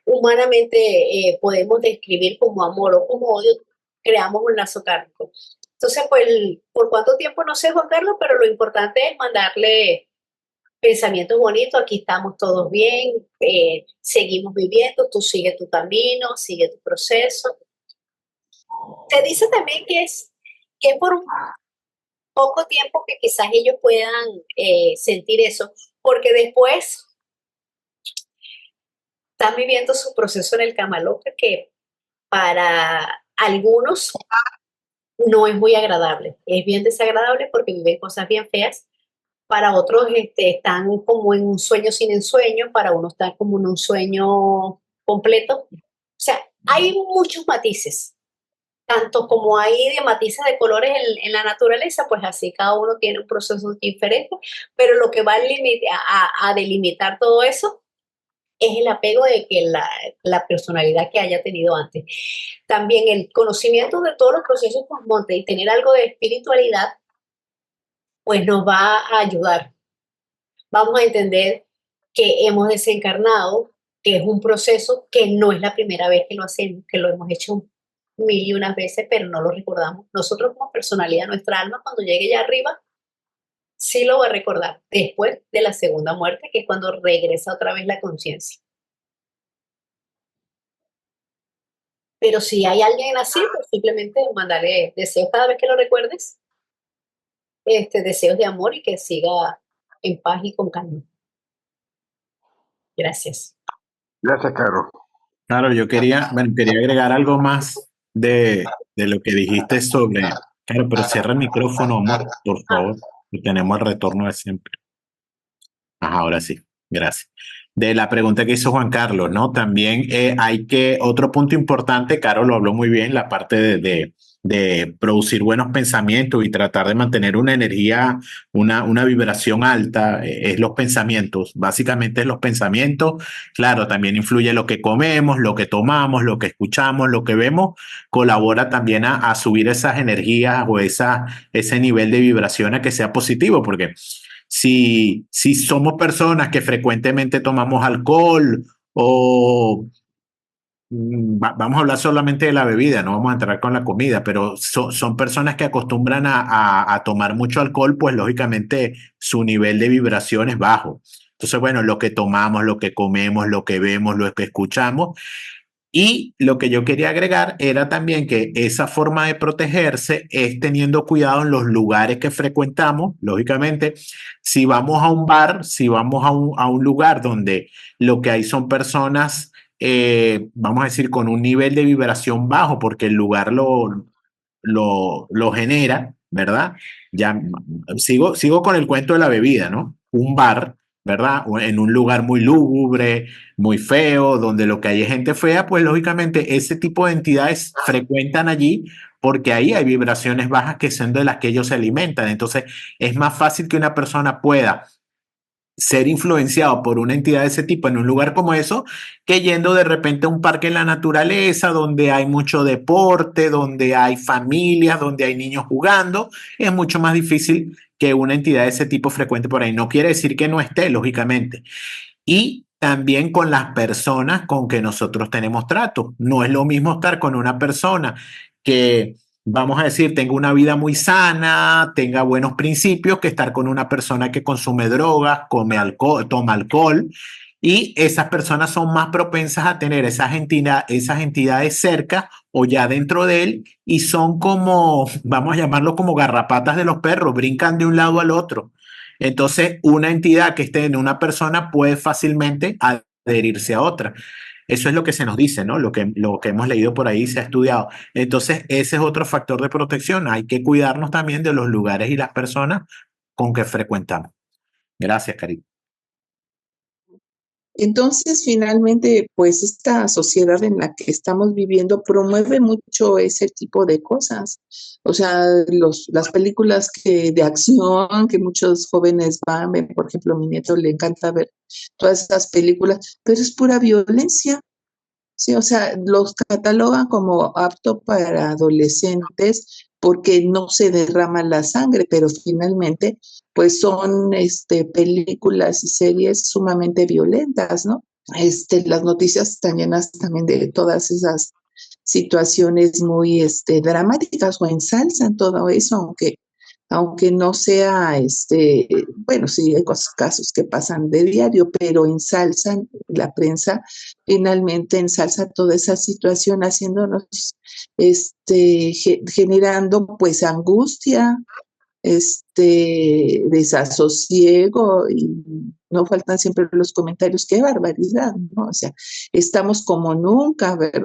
humanamente podemos describir como amor o como odio, creamos un lazo kármico. Entonces, pues, por cuánto tiempo no sé, Juan Carlos, pero lo importante es mandarle pensamientos bonitos, aquí estamos todos bien, seguimos viviendo, tú sigue tu camino, sigue tu proceso. Se dice también que por un poco tiempo que quizás ellos puedan sentir eso, porque después están viviendo su proceso en el Kamaloka, que para algunos no es muy agradable, es bien desagradable porque viven cosas bien feas. Para otros están como en un sueño sin ensueño, para unos están como en un sueño completo. O sea, hay muchos matices, tanto como hay de matices de colores en la naturaleza, pues así cada uno tiene un proceso diferente, pero lo que va a delimitar todo eso es el apego de que la personalidad que haya tenido antes. También el conocimiento de todos los procesos cosmonte y tener algo de espiritualidad, pues nos va a ayudar. Vamos a entender que hemos desencarnado, que es un proceso que no es la primera vez que lo hacemos, que lo hemos hecho mil y unas veces, pero no lo recordamos. Nosotros como personalidad, nuestra alma, cuando llegue ya arriba, sí lo va a recordar después de la segunda muerte, que es cuando regresa otra vez la conciencia. Pero si hay alguien así, pues simplemente mandarle deseos cada vez que lo recuerdes, deseos de amor y que siga en paz y con calma. Gracias. Gracias, Caro. Claro, quería agregar algo más de lo que dijiste sobre, claro, pero cierra el micrófono, amor, por Ah, favor, y tenemos el retorno de siempre. Ajá, ahora sí, gracias. De la pregunta que hizo Juan Carlos, ¿no? También otro punto importante, Caro lo habló muy bien, la parte de producir buenos pensamientos y tratar de mantener una energía, una vibración alta, es los pensamientos, básicamente es los pensamientos. Claro, también influye lo que comemos, lo que tomamos, lo que escuchamos, lo que vemos, colabora también a subir esas energías o ese nivel de vibración a que sea positivo, porque si somos personas que frecuentemente tomamos alcohol o vamos a hablar solamente de la bebida, no vamos a entrar con la comida, pero son personas que acostumbran a tomar mucho alcohol, pues lógicamente su nivel de vibración es bajo. Entonces, bueno, lo que tomamos, lo que comemos, lo que vemos, lo que escuchamos y lo que yo quería agregar era también que esa forma de protegerse es teniendo cuidado en los lugares que frecuentamos. Lógicamente, si vamos a un bar, si vamos a un lugar donde lo que hay son personas, vamos a decir, con un nivel de vibración bajo, porque el lugar lo genera, ¿verdad? Ya sigo con el cuento de la bebida, ¿no? Un bar, ¿verdad? O en un lugar muy lúgubre, muy feo, donde lo que hay es gente fea, pues lógicamente ese tipo de entidades frecuentan allí porque ahí hay vibraciones bajas que son de las que ellos se alimentan. Entonces es más fácil que una persona pueda ser influenciado por una entidad de ese tipo en un lugar como eso, que yendo de repente a un parque en la naturaleza, donde hay mucho deporte, donde hay familias, donde hay niños jugando, es mucho más difícil que una entidad de ese tipo frecuente por ahí. No quiere decir que no esté, lógicamente, y también con las personas con que nosotros tenemos trato. No es lo mismo estar con una persona que, vamos a decir, tenga una vida muy sana, tenga buenos principios, que estar con una persona que consume drogas, come alcohol, toma alcohol. Y esas personas son más propensas a tener esas entidades cerca o ya dentro de él y son como, vamos a llamarlo como garrapatas de los perros, brincan de un lado al otro. Entonces, una entidad que esté en una persona puede fácilmente adherirse a otra. Eso es lo que se nos dice, ¿no? Lo que hemos leído por ahí se ha estudiado. Entonces, ese es otro factor de protección. Hay que cuidarnos también de los lugares y las personas con que frecuentamos. Gracias, Cari. Entonces, finalmente, pues esta sociedad en la que estamos viviendo promueve mucho ese tipo de cosas. O sea, las películas de acción que muchos jóvenes van, ven, por ejemplo, a mi nieto le encanta ver todas esas películas, pero es pura violencia. Sí, o sea, los catalogan como apto para adolescentes porque no se derrama la sangre, pero finalmente, pues son películas y series sumamente violentas, ¿no? Las noticias están llenas también de todas esas situaciones muy dramáticas o ensalzan todo eso, aunque no sea, bueno, sí, hay casos que pasan de diario, pero ensalzan, la prensa finalmente ensalza toda esa situación, haciéndonos, generando pues angustia, desasosiego, y no faltan siempre los comentarios, qué barbaridad, ¿no? O sea, estamos como nunca, ¿verdad?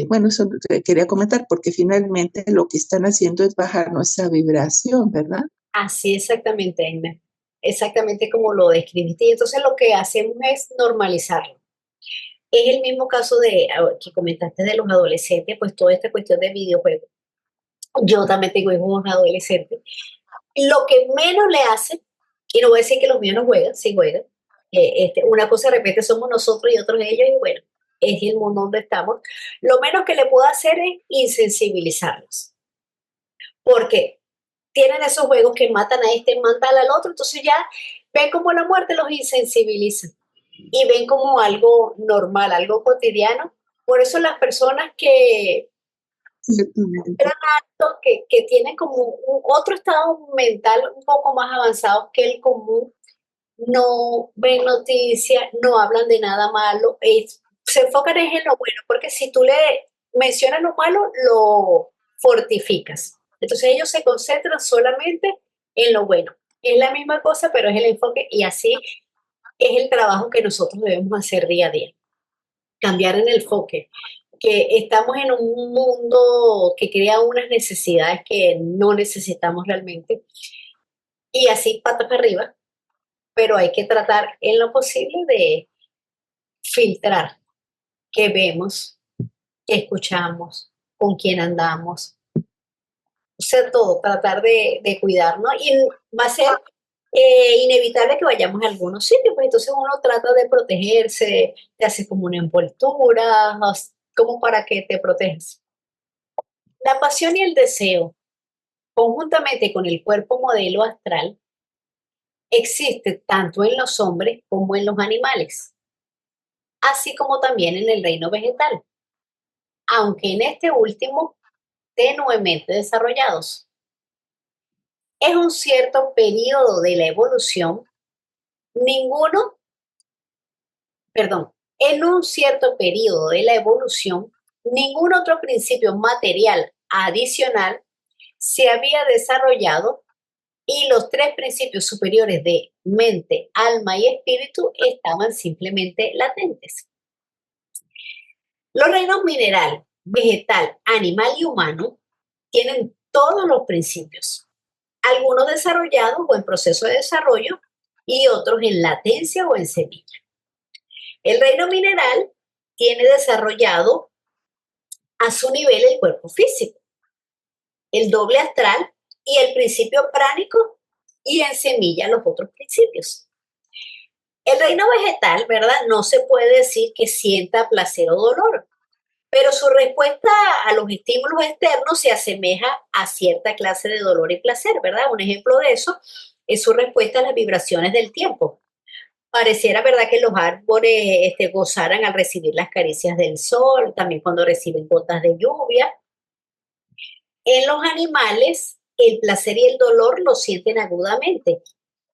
Bueno, eso quería comentar porque finalmente lo que están haciendo es bajar nuestra vibración, ¿verdad? así exactamente, Aime. Exactamente como lo describiste. Y entonces lo que hacemos es normalizarlo. Es el mismo caso que comentaste de los adolescentes, pues toda esta cuestión de videojuegos. Yo también tengo hijos adolescentes. Lo que menos le hacen, y no voy a decir que los míos no juegan, sí juegan. Una cosa de repente somos nosotros y otros ellos, y bueno, es el mundo donde estamos. Lo menos que le puedo hacer es insensibilizarlos. Porque tienen esos juegos que matan a este, matan al otro, entonces ya ven como la muerte los insensibiliza y ven como algo normal, algo cotidiano. Por eso las personas Ciertamente. que tienen como otro estado mental un poco más avanzado que el común, no ven noticias, no hablan de nada malo, se enfocan en lo bueno, porque si tú le mencionas lo malo, lo fortificas. Entonces ellos se concentran solamente en lo bueno. Es la misma cosa, pero es el enfoque y así es el trabajo que nosotros debemos hacer día a día. cambiar en el enfoque, que estamos en un mundo que crea unas necesidades que no necesitamos realmente y así patas para arriba, pero hay que tratar en lo posible de filtrar qué vemos, qué escuchamos, con quién andamos, o sea, todo, tratar de cuidarnos y va a ser inevitable que vayamos a algunos sitios, pues entonces uno trata de protegerse, te hace como una envoltura, como para que te protejas. La pasión y el deseo, conjuntamente con el cuerpo modelo astral, existe tanto en los hombres como en los animales, así como también en el reino vegetal, aunque en este último tenuemente desarrollados. Es un cierto periodo de la evolución, ninguno, perdón, en un cierto periodo de la evolución, ningún otro principio material adicional se había desarrollado y los tres principios superiores de mente, alma y espíritu estaban simplemente latentes. Los reinos mineral, vegetal, animal y humano tienen todos los principios, algunos desarrollados o en proceso de desarrollo y otros en latencia o en semilla. El reino mineral tiene desarrollado a su nivel el cuerpo físico, el doble astral y el principio pránico y en semilla los otros principios. El reino vegetal, ¿verdad? No se puede decir que sienta placer o dolor, pero su respuesta a los estímulos externos se asemeja a cierta clase de dolor y placer, ¿verdad? Un ejemplo de eso es su respuesta a las vibraciones del tiempo. Pareciera, ¿verdad?, que los árboles gozaran al recibir las caricias del sol, también cuando reciben gotas de lluvia. En los animales, el placer y el dolor lo sienten agudamente,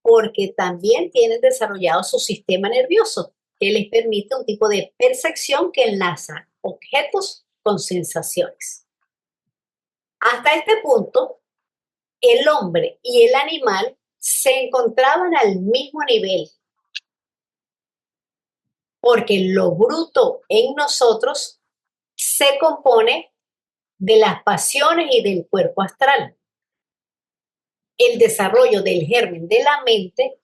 porque también tienen desarrollado su sistema nervioso, que les permite un tipo de percepción que enlaza objetos con sensaciones. Hasta este punto, el hombre y el animal se encontraban al mismo nivel, porque lo bruto en nosotros se compone de las pasiones y del cuerpo astral. El desarrollo del germen de la mente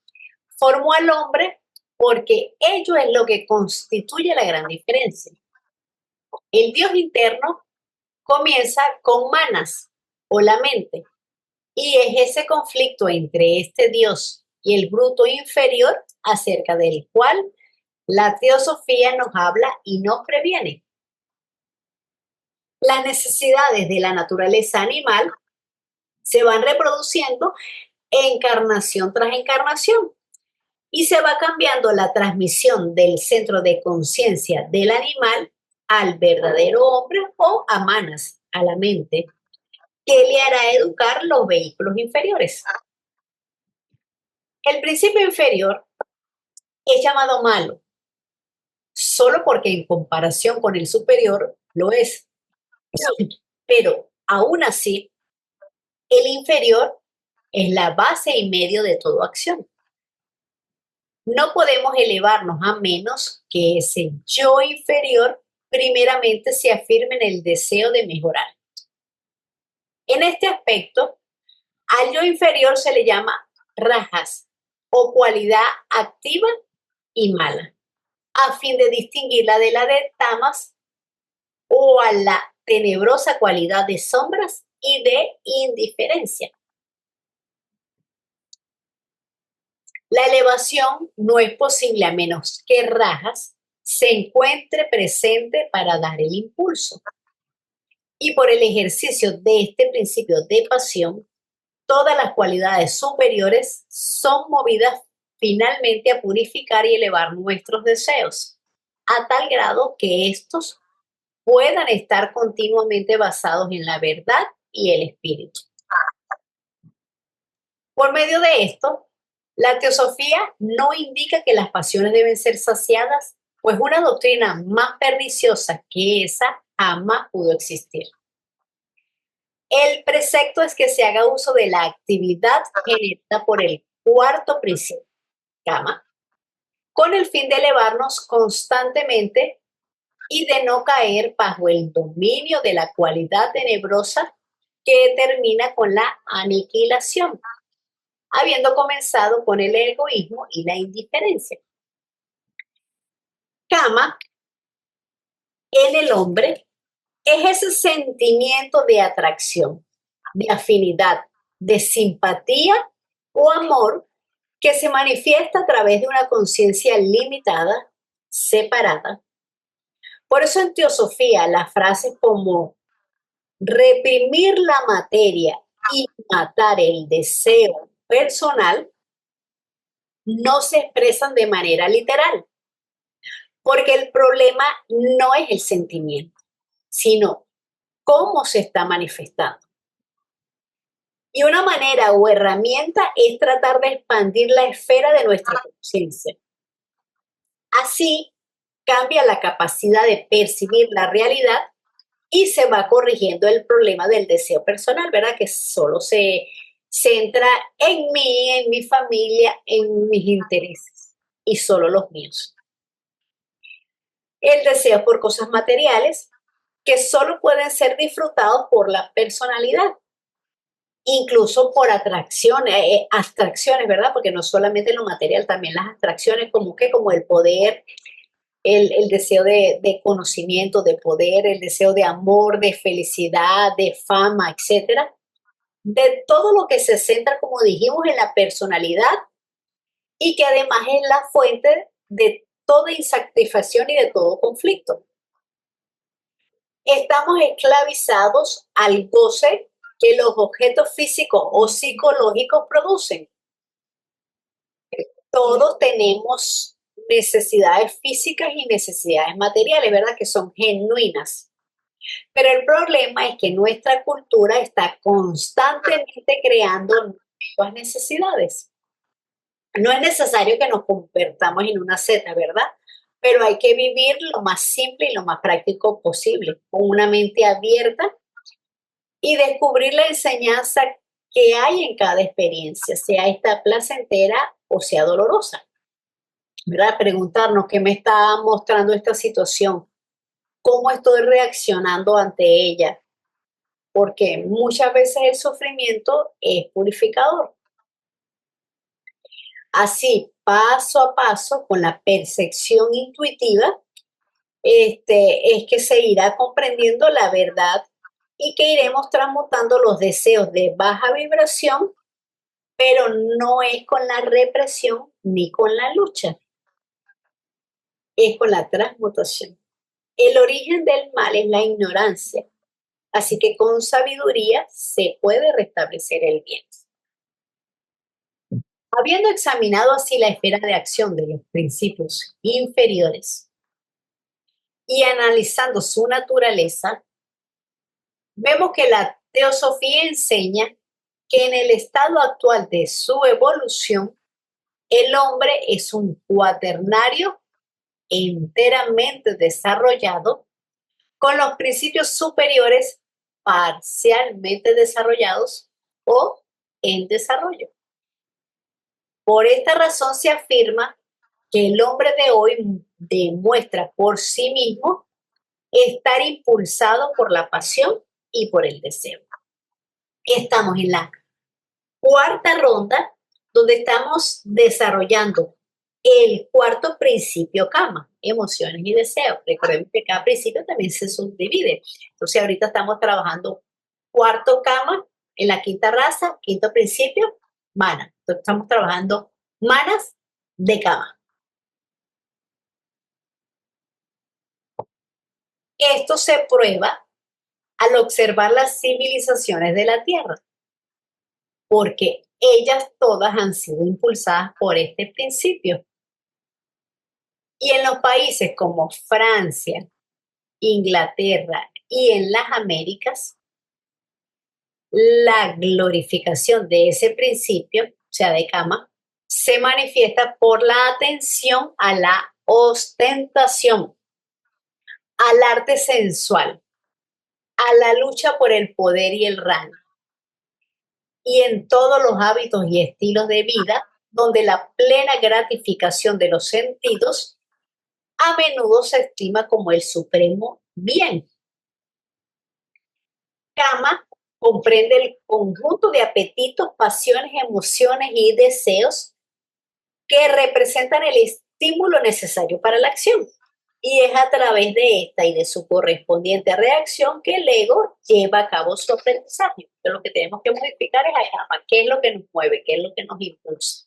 formó al hombre porque ello es lo que constituye la gran diferencia. El Dios interno comienza con manas o la mente y es ese conflicto entre este Dios y el bruto inferior acerca del cual la teosofía nos habla y nos previene. Las necesidades de la naturaleza animal se van reproduciendo encarnación tras encarnación y se va cambiando la transmisión del centro de conciencia del animal al verdadero hombre o a manas, a la mente, que le hará educar los vehículos inferiores. El principio inferior es llamado malo, solo porque en comparación con el superior lo es. Pero aún así, el inferior es la base y medio de toda acción. No podemos elevarnos a menos que ese yo inferior primeramente se afirme en el deseo de mejorar. En este aspecto, al yo inferior se le llama rajas o cualidad activa y mala, a fin de distinguirla de la de tamas o a la tenebrosa cualidad de sombras y de indiferencia. La elevación no es posible a menos que rajas se encuentre presente para dar el impulso. Y por el ejercicio de este principio de pasión, todas las cualidades superiores son movidas finalmente a purificar y elevar nuestros deseos, a tal grado que estos puedan estar continuamente basados en la verdad y el espíritu. Por medio de esto, la teosofía no indica que las pasiones deben ser saciadas, pues una doctrina más perniciosa que esa jamás pudo existir. El precepto es que se haga uso de la actividad generada por el cuarto principio, Kama, con el fin de elevarnos constantemente y de no caer bajo el dominio de la cualidad tenebrosa que termina con la aniquilación, habiendo comenzado con el egoísmo y la indiferencia. Kama en el hombre es ese sentimiento de atracción, de afinidad, de simpatía o amor que se manifiesta a través de una conciencia limitada, separada. Por eso en teosofía las frases como reprimir la materia y matar el deseo personal no se expresan de manera literal, porque el problema no es el sentimiento, sino cómo se está manifestando. Y una manera o herramienta es tratar de expandir la esfera de nuestra conciencia. Así cambia la capacidad de percibir la realidad y se va corrigiendo el problema del deseo personal, ¿verdad? Que solo se centra en mí, en mi familia, en mis intereses y solo los míos. El deseo por cosas materiales que solo pueden ser disfrutados por la personalidad, incluso por abstracciones, ¿verdad? Porque no solamente lo material, también las abstracciones como el poder, el deseo de conocimiento, de poder, el deseo de amor, de felicidad, de fama, etcétera. De todo lo que se centra, como dijimos, en la personalidad y que además es la fuente de toda insatisfacción y de todo conflicto. Estamos esclavizados al goce que los objetos físicos o psicológicos producen. Todos tenemos necesidades físicas y necesidades materiales, ¿verdad? Que son genuinas. Pero el problema es que nuestra cultura está constantemente creando nuevas necesidades. No es necesario que nos convertamos en una seta, ¿verdad? Pero hay que vivir lo más simple y lo más práctico posible, con una mente abierta y descubrir la enseñanza que hay en cada experiencia, sea esta placentera o sea dolorosa. ¿Verdad? Preguntarnos qué me está mostrando esta situación, cómo estoy reaccionando ante ella, porque muchas veces el sufrimiento es purificador. Así, paso a paso, con la percepción intuitiva, es que se irá comprendiendo la verdad y que iremos transmutando los deseos de baja vibración, pero no es con la represión ni con la lucha, es con la transmutación. El origen del mal es la ignorancia, así que con sabiduría se puede restablecer el bien. Habiendo examinado así la esfera de acción de los principios inferiores y analizando su naturaleza, vemos que la teosofía enseña que en el estado actual de su evolución, el hombre es un cuaternario enteramente desarrollado, con los principios superiores parcialmente desarrollados o en desarrollo. Por esta razón se afirma que el hombre de hoy demuestra por sí mismo estar impulsado por la pasión y por el deseo. Estamos en la cuarta ronda, donde estamos desarrollando el cuarto principio Kama, emociones y deseos. Recuerden que cada principio también se subdivide. Entonces ahorita estamos trabajando cuarto Kama en la quinta raza, quinto principio, Mana. Entonces estamos trabajando manas de Kama. Esto se prueba al observar las civilizaciones de la Tierra, porque ellas todas han sido impulsadas por este principio. Y en los países como Francia, Inglaterra y en las Américas, la glorificación de ese principio, o sea, de Kama, se manifiesta por la atención a la ostentación, al arte sensual, a la lucha por el poder y el rango, y en todos los hábitos y estilos de vida donde la plena gratificación de los sentidos a menudo se estima como el supremo bien. Kama comprende el conjunto de apetitos, pasiones, emociones y deseos que representan el estímulo necesario para la acción. Y es a través de esta y de su correspondiente reacción que el ego lleva a cabo su aprendizaje. Entonces, lo que tenemos que modificar es a Kama, qué es lo que nos mueve, qué es lo que nos impulsa.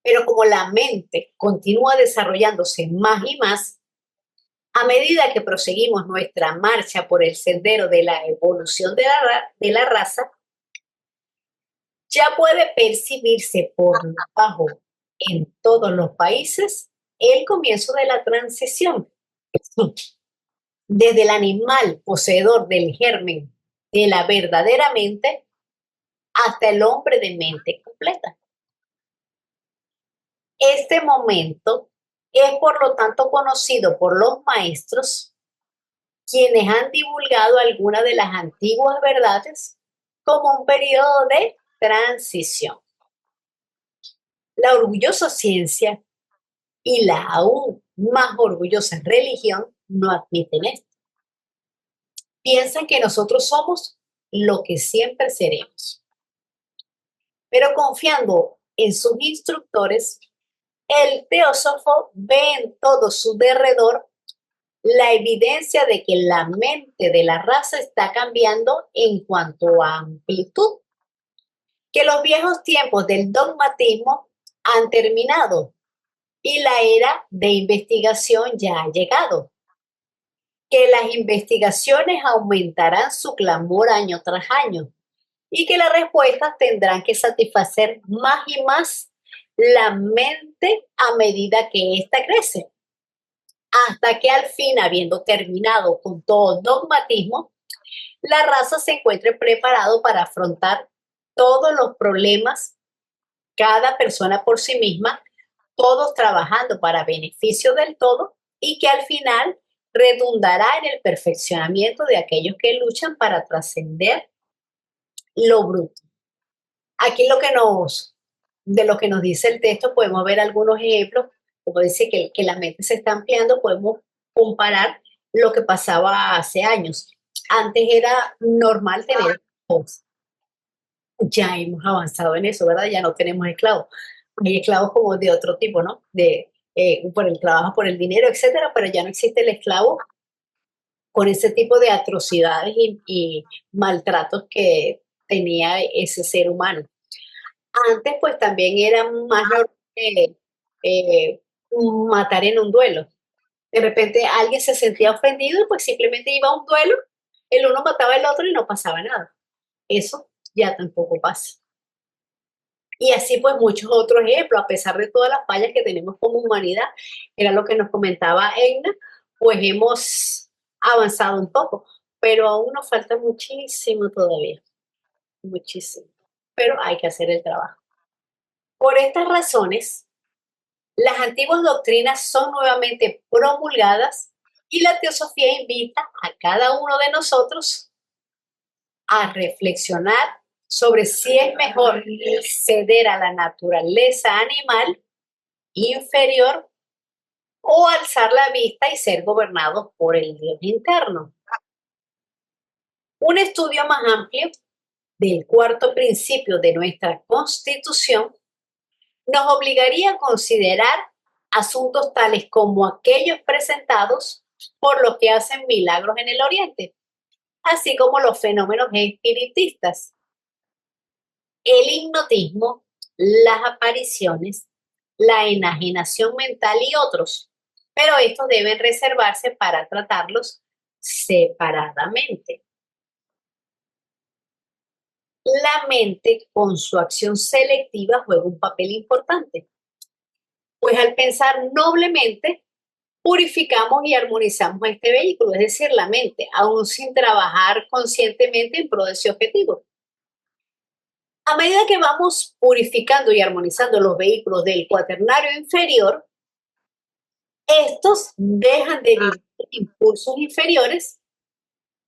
Pero como la mente continúa desarrollándose más y más, a medida que proseguimos nuestra marcha por el sendero de la evolución de la raza, ya puede percibirse por lo bajo en todos los países el comienzo de la transición. Desde el animal poseedor del germen de la verdadera mente hasta el hombre de mente completa. Este momento es por lo tanto conocido por los maestros, quienes han divulgado algunas de las antiguas verdades como un periodo de transición. La orgullosa ciencia y la aún más orgullosa religión no admiten esto. Piensan que nosotros somos lo que siempre seremos. Pero confiando en sus instructores, el teósofo ve en todo su derredor la evidencia de que la mente de la raza está cambiando en cuanto a amplitud, que los viejos tiempos del dogmatismo han terminado y la era de investigación ya ha llegado, que las investigaciones aumentarán su clamor año tras año y que las respuestas tendrán que satisfacer más y más la mente a medida que ésta crece, hasta que al fin, habiendo terminado con todo dogmatismo, la raza se encuentre preparado para afrontar todos los problemas, cada persona por sí misma, todos trabajando para beneficio del todo y que al final redundará en el perfeccionamiento de aquellos que luchan para trascender lo bruto. Aquí de lo que nos dice el texto podemos ver algunos ejemplos, como dice que la mente se está ampliando, podemos comparar lo que pasaba hace años. Antes era normal tener esclavos. Ya hemos avanzado en eso, ¿verdad? Ya no tenemos esclavos. Hay esclavos como de otro tipo, ¿no? Por el trabajo, por el dinero, etcétera, pero ya no existe el esclavo con ese tipo de atrocidades y maltratos que tenía ese ser humano. Antes, pues también era más normal eh, matar en un duelo. De repente alguien se sentía ofendido y pues simplemente iba a un duelo, el uno mataba al otro y no pasaba nada. Eso ya tampoco pasa. Y así pues muchos otros ejemplos, a pesar de todas las fallas que tenemos como humanidad, era lo que nos comentaba Egna, pues hemos avanzado un poco, pero aún nos falta muchísimo todavía, muchísimo. Pero hay que hacer el trabajo. Por estas razones, las antiguas doctrinas son nuevamente promulgadas y la teosofía invita a cada uno de nosotros a reflexionar sobre si es mejor ceder a la naturaleza animal inferior o alzar la vista y ser gobernados por el Dios interno. Un estudio más amplio del cuarto principio de nuestra Constitución nos obligaría a considerar asuntos tales como aquellos presentados por los que hacen milagros en el Oriente, así como los fenómenos espiritistas, el hipnotismo, las apariciones, la enajenación mental y otros, pero estos deben reservarse para tratarlos separadamente. La mente, con su acción selectiva, juega un papel importante, pues al pensar noblemente, purificamos y armonizamos este vehículo, es decir, la mente, aún sin trabajar conscientemente en pro de ese objetivo. A medida que vamos purificando y armonizando los vehículos del cuaternario inferior, estos dejan de vivir impulsos inferiores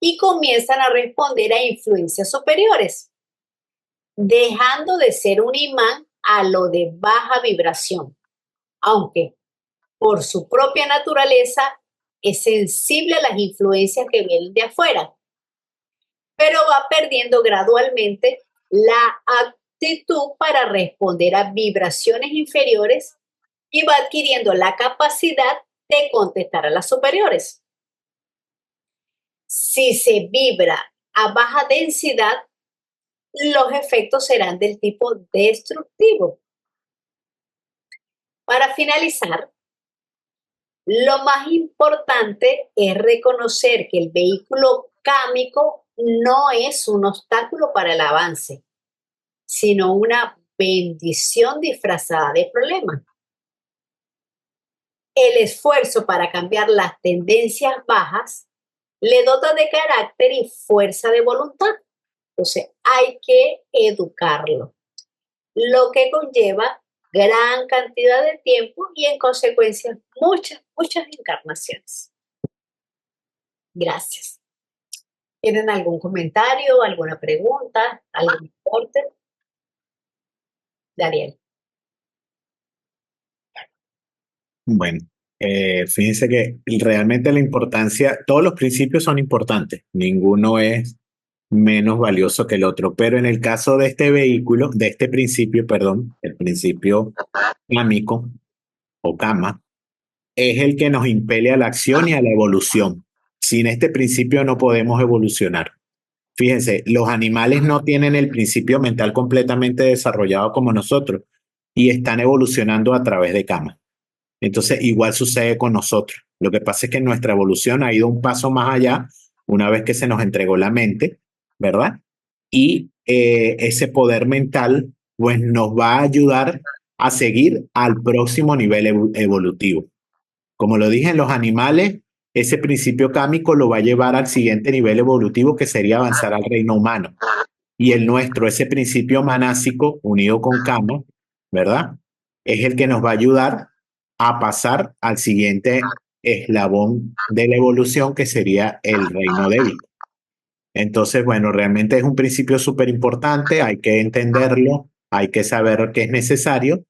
y comienzan a responder a influencias superiores, dejando de ser un imán a lo de baja vibración, aunque por su propia naturaleza, es sensible a las influencias que vienen de afuera, pero va perdiendo gradualmente la actitud para responder a vibraciones inferiores y va adquiriendo la capacidad de contestar a las superiores. Si se vibra a baja densidad, los efectos serán del tipo destructivo. Para finalizar, lo más importante es reconocer que el vehículo kámico no es un obstáculo para el avance, sino una bendición disfrazada de problema. El esfuerzo para cambiar las tendencias bajas le dota de carácter y fuerza de voluntad. Entonces, hay que educarlo, lo que conlleva gran cantidad de tiempo y en consecuencia muchas encarnaciones. Gracias. ¿Tienen algún comentario, alguna pregunta, algún aporte? Daniel. Bueno, fíjense que realmente la importancia, todos los principios son importantes, ninguno es menos valioso que el otro, pero en el caso de este vehículo, de este principio, perdón, el principio kámico o kama, es el que nos impele a la acción y a la evolución. Sin este principio no podemos evolucionar. Fíjense, los animales no tienen el principio mental completamente desarrollado como nosotros y están evolucionando a través de kama. Entonces, igual sucede con nosotros. Lo que pasa es que nuestra evolución ha ido un paso más allá una vez que se nos entregó la mente, ¿verdad? Y ese poder mental, pues nos va a ayudar a seguir al próximo nivel evolutivo. Como lo dije en los animales, ese principio kámico lo va a llevar al siguiente nivel evolutivo que sería avanzar al reino humano. Y el nuestro, ese principio manásico unido con kama, ¿verdad? Es el que nos va a ayudar a pasar al siguiente eslabón de la evolución que sería el reino débil. Entonces, bueno, realmente es un principio súper importante, hay que entenderlo, hay que saber que es necesario.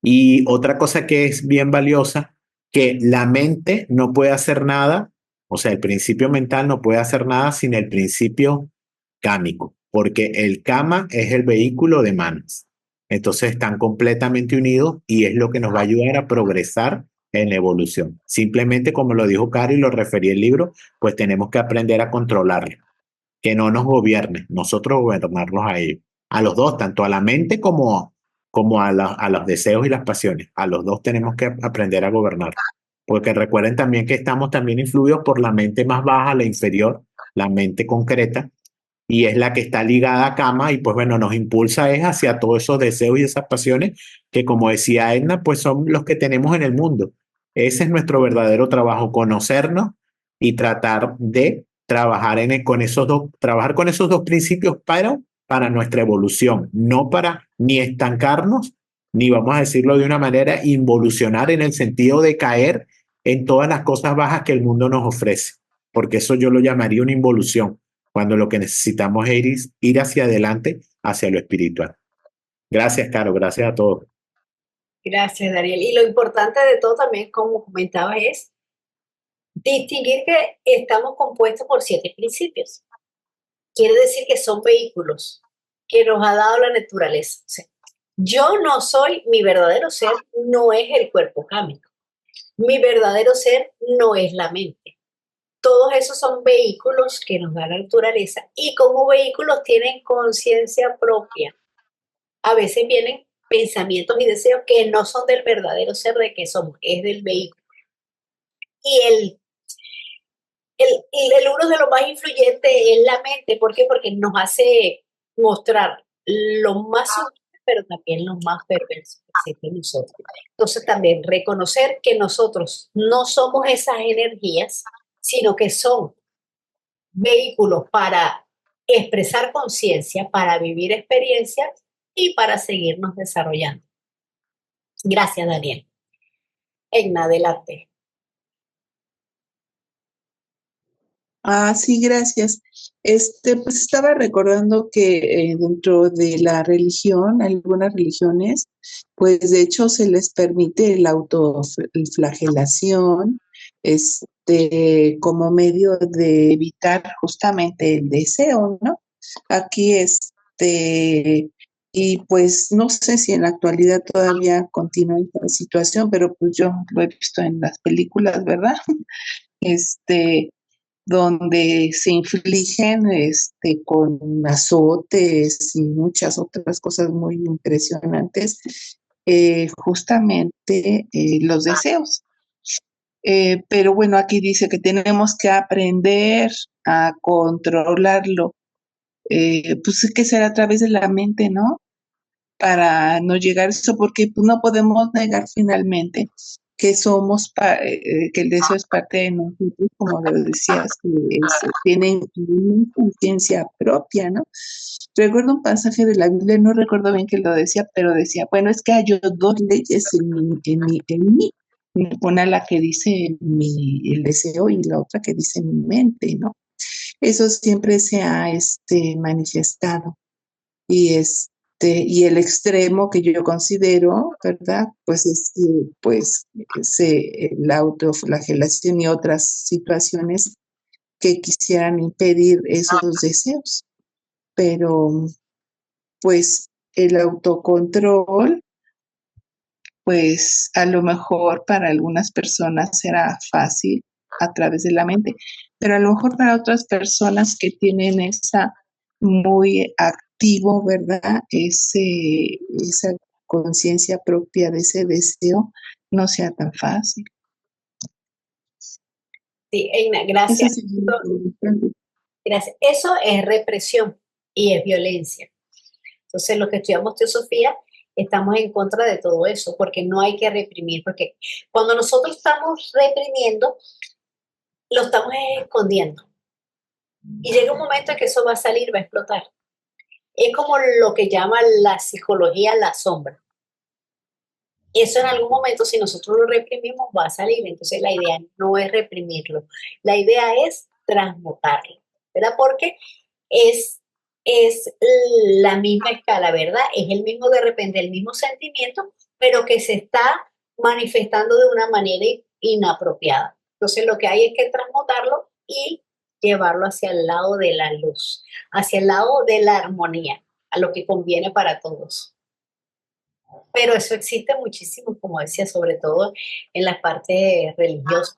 Y otra cosa que es bien valiosa, que la mente no puede hacer nada, o sea, el principio mental no puede hacer nada sin el principio kámico, porque el kama es el vehículo de manas. Entonces están completamente unidos y es lo que nos va a ayudar a progresar en la evolución. Simplemente, como lo dijo Cari y lo referí el libro, pues tenemos que aprender a controlarlo, que no nos gobierne, nosotros gobernarlos a ellos, a los dos, tanto a la mente como a los deseos y las pasiones. A los dos tenemos que aprender a gobernar. Porque recuerden también que estamos también influidos por la mente más baja, la inferior, la mente concreta, y es la que está ligada a cama y pues bueno, nos impulsa es hacia todos esos deseos y esas pasiones que como decía Edna, pues son los que tenemos en el mundo. Ese es nuestro verdadero trabajo, conocernos y tratar de trabajar trabajar con esos dos principios para nuestra evolución, no para ni estancarnos, ni vamos a decirlo de una manera, involucionar en el sentido de caer en todas las cosas bajas que el mundo nos ofrece, porque eso yo lo llamaría una involución cuando lo que necesitamos es ir hacia adelante, hacia lo espiritual. Gracias, Caro, gracias a todos. Gracias, Daniel. Y lo importante de todo también, como comentaba, es distinguir que estamos compuestos por 7 principios. Quiere decir que son vehículos que nos ha dado la naturaleza. O sea, yo no soy, mi verdadero ser no es el cuerpo kámico. Mi verdadero ser no es la mente. Todos esos son vehículos que nos da la naturaleza y como vehículos tienen conciencia propia. A veces vienen pensamientos y deseos que no son del verdadero ser de que somos, es del vehículo. Y uno de los más influyentes es la mente. ¿Por qué? Porque nos hace mostrar lo más sutil, pero también lo más perverso que existe en nosotros. Entonces también reconocer que nosotros no somos esas energías, sino que son vehículos para expresar conciencia, para vivir experiencias y para seguirnos desarrollando. Gracias, Daniel. En adelante. Ah, sí, gracias. Pues estaba recordando que dentro de la religión, algunas religiones, pues de hecho se les permite la autoflagelación, como medio de evitar justamente el deseo, ¿no? Aquí, y pues no sé si en la actualidad todavía continúa esta situación, pero pues yo lo he visto en las películas, ¿verdad? Este, donde se infligen con azotes y muchas otras cosas muy impresionantes, justamente los deseos. Pero bueno, aquí dice que tenemos que aprender a controlarlo. Pues que será a través de la mente, ¿no? Para no llegar a eso, porque pues, no podemos negar finalmente que que el deseo es parte de nosotros, como lo decías, que tienen una conciencia propia, ¿no? Recuerdo un pasaje de la Biblia, no recuerdo bien que lo decía, pero decía, bueno, es que hay dos leyes en mí. Una la que dice el deseo y la otra que dice mi mente, ¿no? Eso siempre se ha manifestado y el extremo que yo considero, ¿verdad? Pues es la autoflagelación y otras situaciones que quisieran impedir esos deseos. Pero pues el autocontrol, pues a lo mejor para algunas personas será fácil a través de la mente, pero a lo mejor para otras personas que tienen esa muy activo, ¿verdad? Esa conciencia propia de ese deseo no sea tan fácil. Sí, Eina, gracias. Eso sí, Gracias. Eso es represión y es violencia. Entonces, los que estudiamos teosofía estamos en contra de todo eso, porque no hay que reprimir, porque cuando nosotros estamos reprimiendo, lo estamos escondiendo. Y llega un momento en que eso va a salir, va a explotar. Es como lo que llama la psicología la sombra. Eso en algún momento, si nosotros lo reprimimos, va a salir. Entonces, la idea no es reprimirlo. La idea es transmutarlo, ¿verdad? Porque es, es la misma escala, ¿verdad? Es el mismo, de repente, el mismo sentimiento, pero que se está manifestando de una manera inapropiada. Entonces, lo que hay es que transmutarlo y llevarlo hacia el lado de la luz, hacia el lado de la armonía, a lo que conviene para todos. Pero eso existe muchísimo, como decía, sobre todo en la parte religiosa.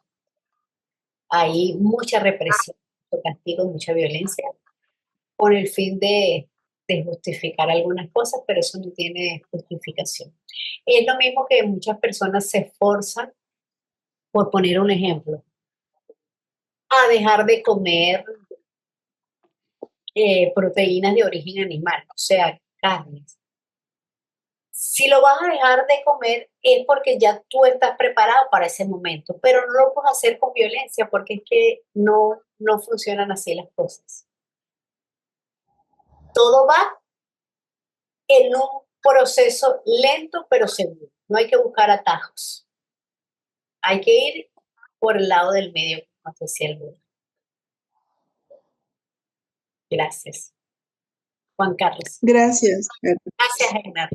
Hay mucha represión, mucho castigo, mucha violencia, con el fin de justificar algunas cosas, pero eso no tiene justificación. Es lo mismo que muchas personas se esforzan, por poner un ejemplo, a dejar de comer proteínas de origen animal, o sea, carnes. Si lo vas a dejar de comer es porque ya tú estás preparado para ese momento, pero no lo puedes hacer con violencia porque es que no funcionan así las cosas. Todo va en un proceso lento pero seguro. No hay que buscar atajos. Hay que ir por el lado del medio, como decía el Buda. Gracias. Juan Carlos. Gracias. Gracias, Hernán.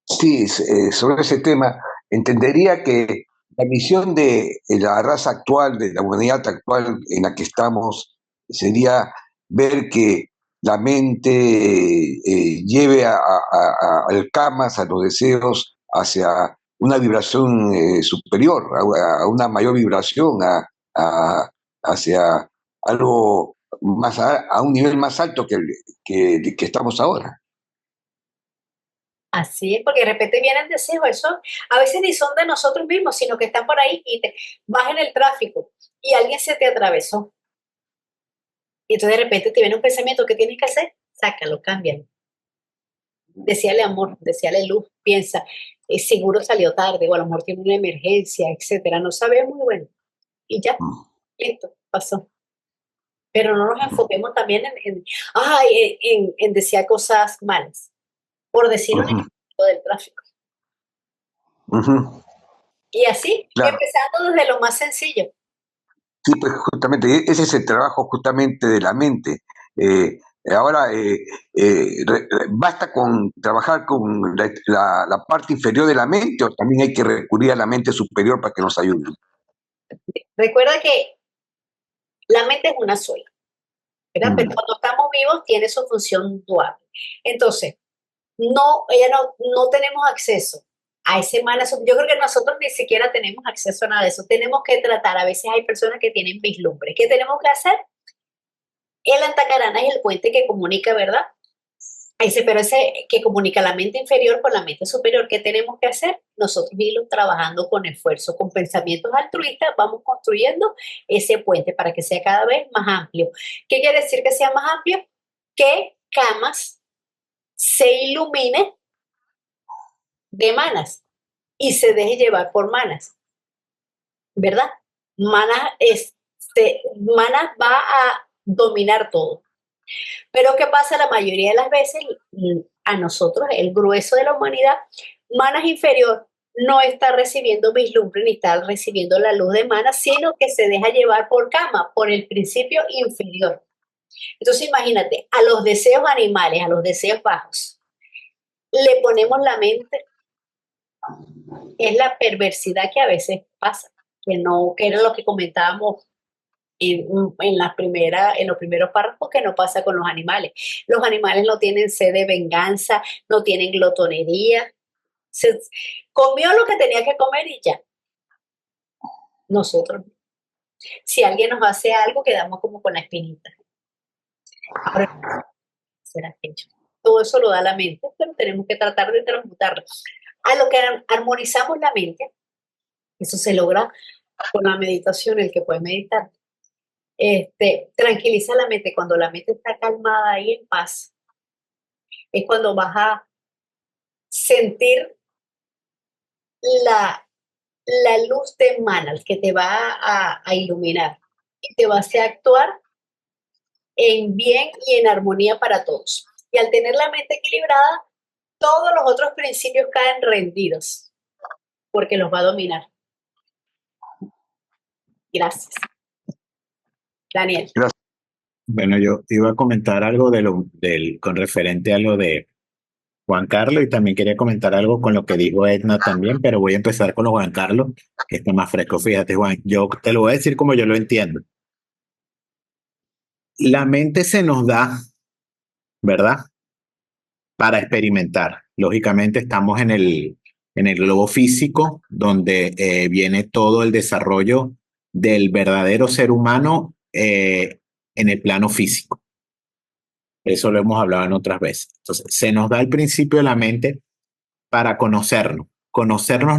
Sí, sobre ese tema, entendería que la misión de la raza actual, de la humanidad actual en la que estamos, sería ver que la mente lleve al kamas, a los deseos, hacia una vibración superior, a una mayor vibración, hacia algo más, a un nivel más alto que estamos ahora. Así es, porque de repente vienen deseos, eso a veces ni son de nosotros mismos, sino que están por ahí y vas en el tráfico y alguien se te atravesó. Y entonces de repente te viene un pensamiento, ¿qué tienes que hacer? Sácalo, cámbialo. Deseale amor, deseale luz, piensa, seguro salió tarde o a lo mejor tiene una emergencia, etcétera. No sabemos, muy bueno. Y ya, listo, pasó. Pero no nos enfoquemos también en desear cosas malas, por decir un ejemplo del tráfico. Y así, Claro. empezando desde lo más sencillo. Sí, pues justamente, ese es el trabajo justamente de la mente. Ahora, ¿basta con trabajar con la parte inferior de la mente o también hay que recurrir a la mente superior para que nos ayude? Recuerda que la mente es una sola, ¿verdad? Pero Mm. cuando estamos vivos tiene su función dual. Entonces, no tenemos acceso a ese mal asunto. Yo creo que nosotros ni siquiera tenemos acceso a nada de eso. Tenemos que tratar, a veces hay personas que tienen vislumbres. ¿Qué tenemos que hacer? El antacarana es el puente que comunica, ¿verdad? Pero ese que comunica la mente inferior con la mente superior. ¿Qué tenemos que hacer? Nosotros irlo trabajando con esfuerzo, con pensamientos altruistas, vamos construyendo ese puente para que sea cada vez más amplio. ¿Qué quiere decir que sea más amplio? Que Camas se ilumine de manas y se deje llevar por manas, ¿verdad? Manas va a dominar todo. Pero ¿qué pasa la mayoría de las veces? A nosotros, el grueso de la humanidad, manas inferior no está recibiendo vislumbre ni está recibiendo la luz de manas, sino que se deja llevar por Kama, por el principio inferior. Entonces imagínate, a los deseos animales, a los deseos bajos, le ponemos la mente. Es la perversidad que a veces pasa, que era lo que comentábamos en los primeros párrafos, que no pasa con los animales. Los animales no tienen sed de venganza, no tienen glotonería. Se, Comió lo que tenía que comer y ya. Nosotros, si alguien nos hace algo, quedamos como con la espinita. Ahora, será aquello. Todo eso lo da la mente, pero tenemos que tratar de transmutarlo. A lo que armonizamos la mente, eso se logra con la meditación, el que puede meditar. Tranquiliza la mente. Cuando la mente está calmada y en paz, es cuando vas a sentir la, la luz de Manal que te va a iluminar y te va a hacer actuar en bien y en armonía para todos. Y al tener la mente equilibrada, todos los otros principios caen rendidos porque los va a dominar. Gracias. Daniel. Gracias. Bueno, yo iba a comentar algo con referente a lo de Juan Carlos y también quería comentar algo con lo que dijo Edna también, pero voy a empezar con lo Juan Carlos, que está más fresco. Fíjate, Juan, yo te lo voy a decir como yo lo entiendo. La mente se nos da, ¿verdad? Para experimentar. Lógicamente estamos en el globo físico, donde viene todo el desarrollo del verdadero ser humano en el plano físico. Eso lo hemos hablado en otras veces. Entonces, se nos da el principio de la mente para conocernos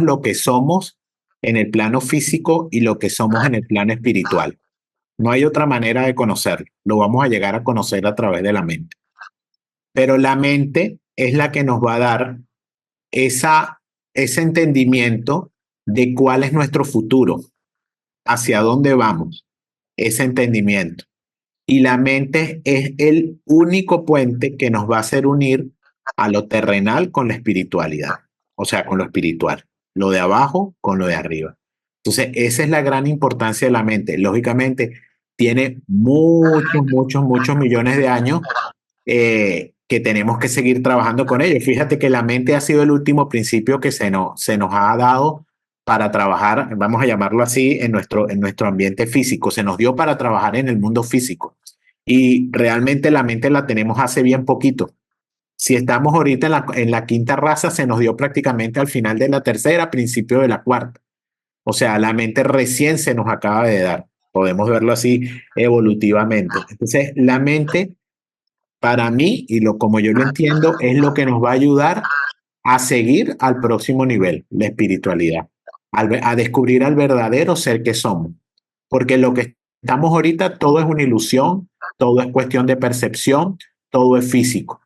lo que somos en el plano físico y lo que somos en el plano espiritual. No hay otra manera de conocerlo. Lo vamos a llegar a conocer a través de la mente. Pero la mente es la que nos va a dar ese entendimiento de cuál es nuestro futuro, hacia dónde vamos, ese entendimiento. Y la mente es el único puente que nos va a hacer unir a lo terrenal con la espiritualidad, o sea, con lo espiritual, lo de abajo con lo de arriba. Entonces, esa es la gran importancia de la mente. Lógicamente, tiene muchos millones de años que tenemos que seguir trabajando con ellos. Fíjate que la mente ha sido el último principio que se nos ha dado para trabajar, vamos a llamarlo así, en nuestro ambiente físico. Se nos dio para trabajar en el mundo físico. Y realmente la mente la tenemos hace bien poquito. Si estamos ahorita en la quinta raza, se nos dio prácticamente al final de la tercera, principio de la cuarta. O sea, la mente recién se nos acaba de dar. Podemos verlo así evolutivamente. Entonces, la mente, para mí, como yo lo entiendo, es lo que nos va a ayudar a seguir al próximo nivel, la espiritualidad, a descubrir al verdadero ser que somos. Porque lo que estamos ahorita, todo es una ilusión, todo es cuestión de percepción, todo es físico.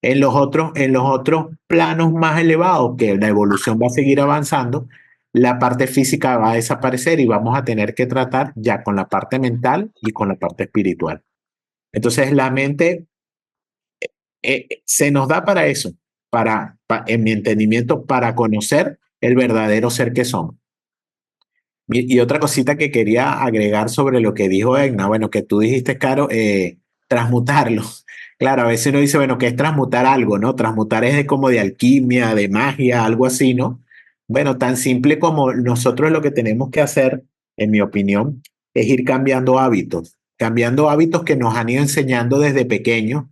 En los otros planos más elevados, que la evolución va a seguir avanzando, la parte física va a desaparecer y vamos a tener que tratar ya con la parte mental y con la parte espiritual. Entonces, la mente se nos da para eso, en mi entendimiento, para conocer el verdadero ser que somos. Y otra cosita que quería agregar sobre lo que dijo Egna, bueno, que tú dijiste, Caro, transmutarlo. Claro, a veces uno dice, bueno, ¿qué es transmutar algo, no? Transmutar es como de alquimia, de magia, algo así, ¿no? Bueno, tan simple como nosotros lo que tenemos que hacer, en mi opinión, es ir cambiando hábitos que nos han ido enseñando desde pequeños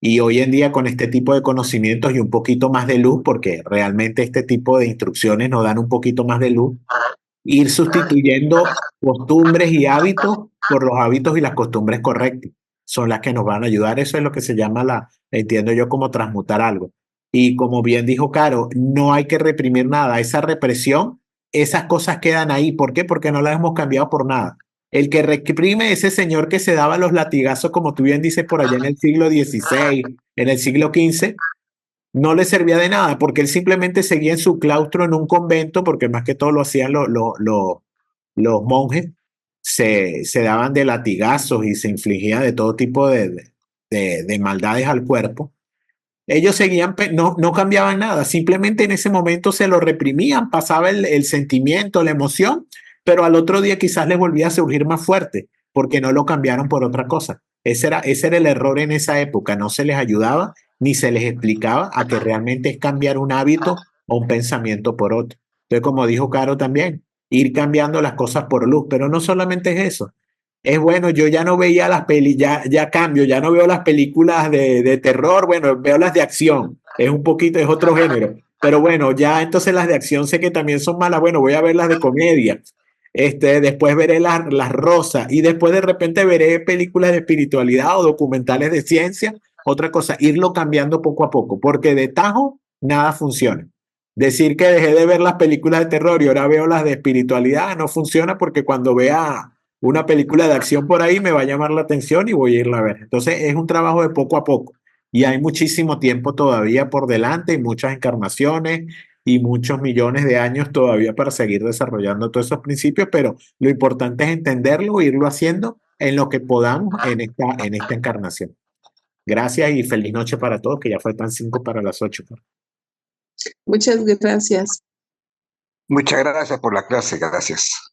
y hoy en día con este tipo de conocimientos y un poquito más de luz, porque realmente este tipo de instrucciones nos dan un poquito más de luz, ir sustituyendo costumbres y hábitos por los hábitos y las costumbres correctas. Son las que nos van a ayudar. Eso es lo que se llama entiendo yo como transmutar algo. Y como bien dijo Caro, no hay que reprimir nada. Esa represión, esas cosas quedan ahí. ¿Por qué? Porque no las hemos cambiado por nada. El que reprime, ese señor que se daba los latigazos, como tú bien dices, por allá en el siglo XVI, en el siglo XV, no le servía de nada porque él simplemente seguía en su claustro en un convento, porque más que todo lo hacían los monjes, se daban de latigazos y se infligían de todo tipo de maldades al cuerpo. Ellos seguían, no cambiaban nada, simplemente en ese momento se lo reprimían, pasaba el sentimiento, la emoción, pero al otro día quizás les volvía a surgir más fuerte porque no lo cambiaron por otra cosa. Ese era el error en esa época, no se les ayudaba ni se les explicaba a que realmente es cambiar un hábito o un pensamiento por otro. Entonces, como dijo Caro también, ir cambiando las cosas por luz, pero no solamente es eso. Es bueno, yo ya no veía las pelis, ya cambio, ya no veo las películas de terror, bueno, veo las de acción, es un poquito, es otro género, pero bueno, ya entonces las de acción sé que también son malas, bueno, voy a ver las de comedia, después veré las rosas y después de repente veré películas de espiritualidad o documentales de ciencia, otra cosa, irlo cambiando poco a poco, porque de tajo nada funciona. Decir que dejé de ver las películas de terror y ahora veo las de espiritualidad no funciona porque cuando vea una película de acción por ahí me va a llamar la atención y voy a irla a ver. Entonces es un trabajo de poco a poco y hay muchísimo tiempo todavía por delante y muchas encarnaciones y muchos millones de años todavía para seguir desarrollando todos esos principios, pero lo importante es entenderlo e irlo haciendo en lo que podamos en esta encarnación. Gracias y feliz noche para todos, que ya faltan 5 para las 8. Muchas gracias. Muchas gracias por la clase, gracias.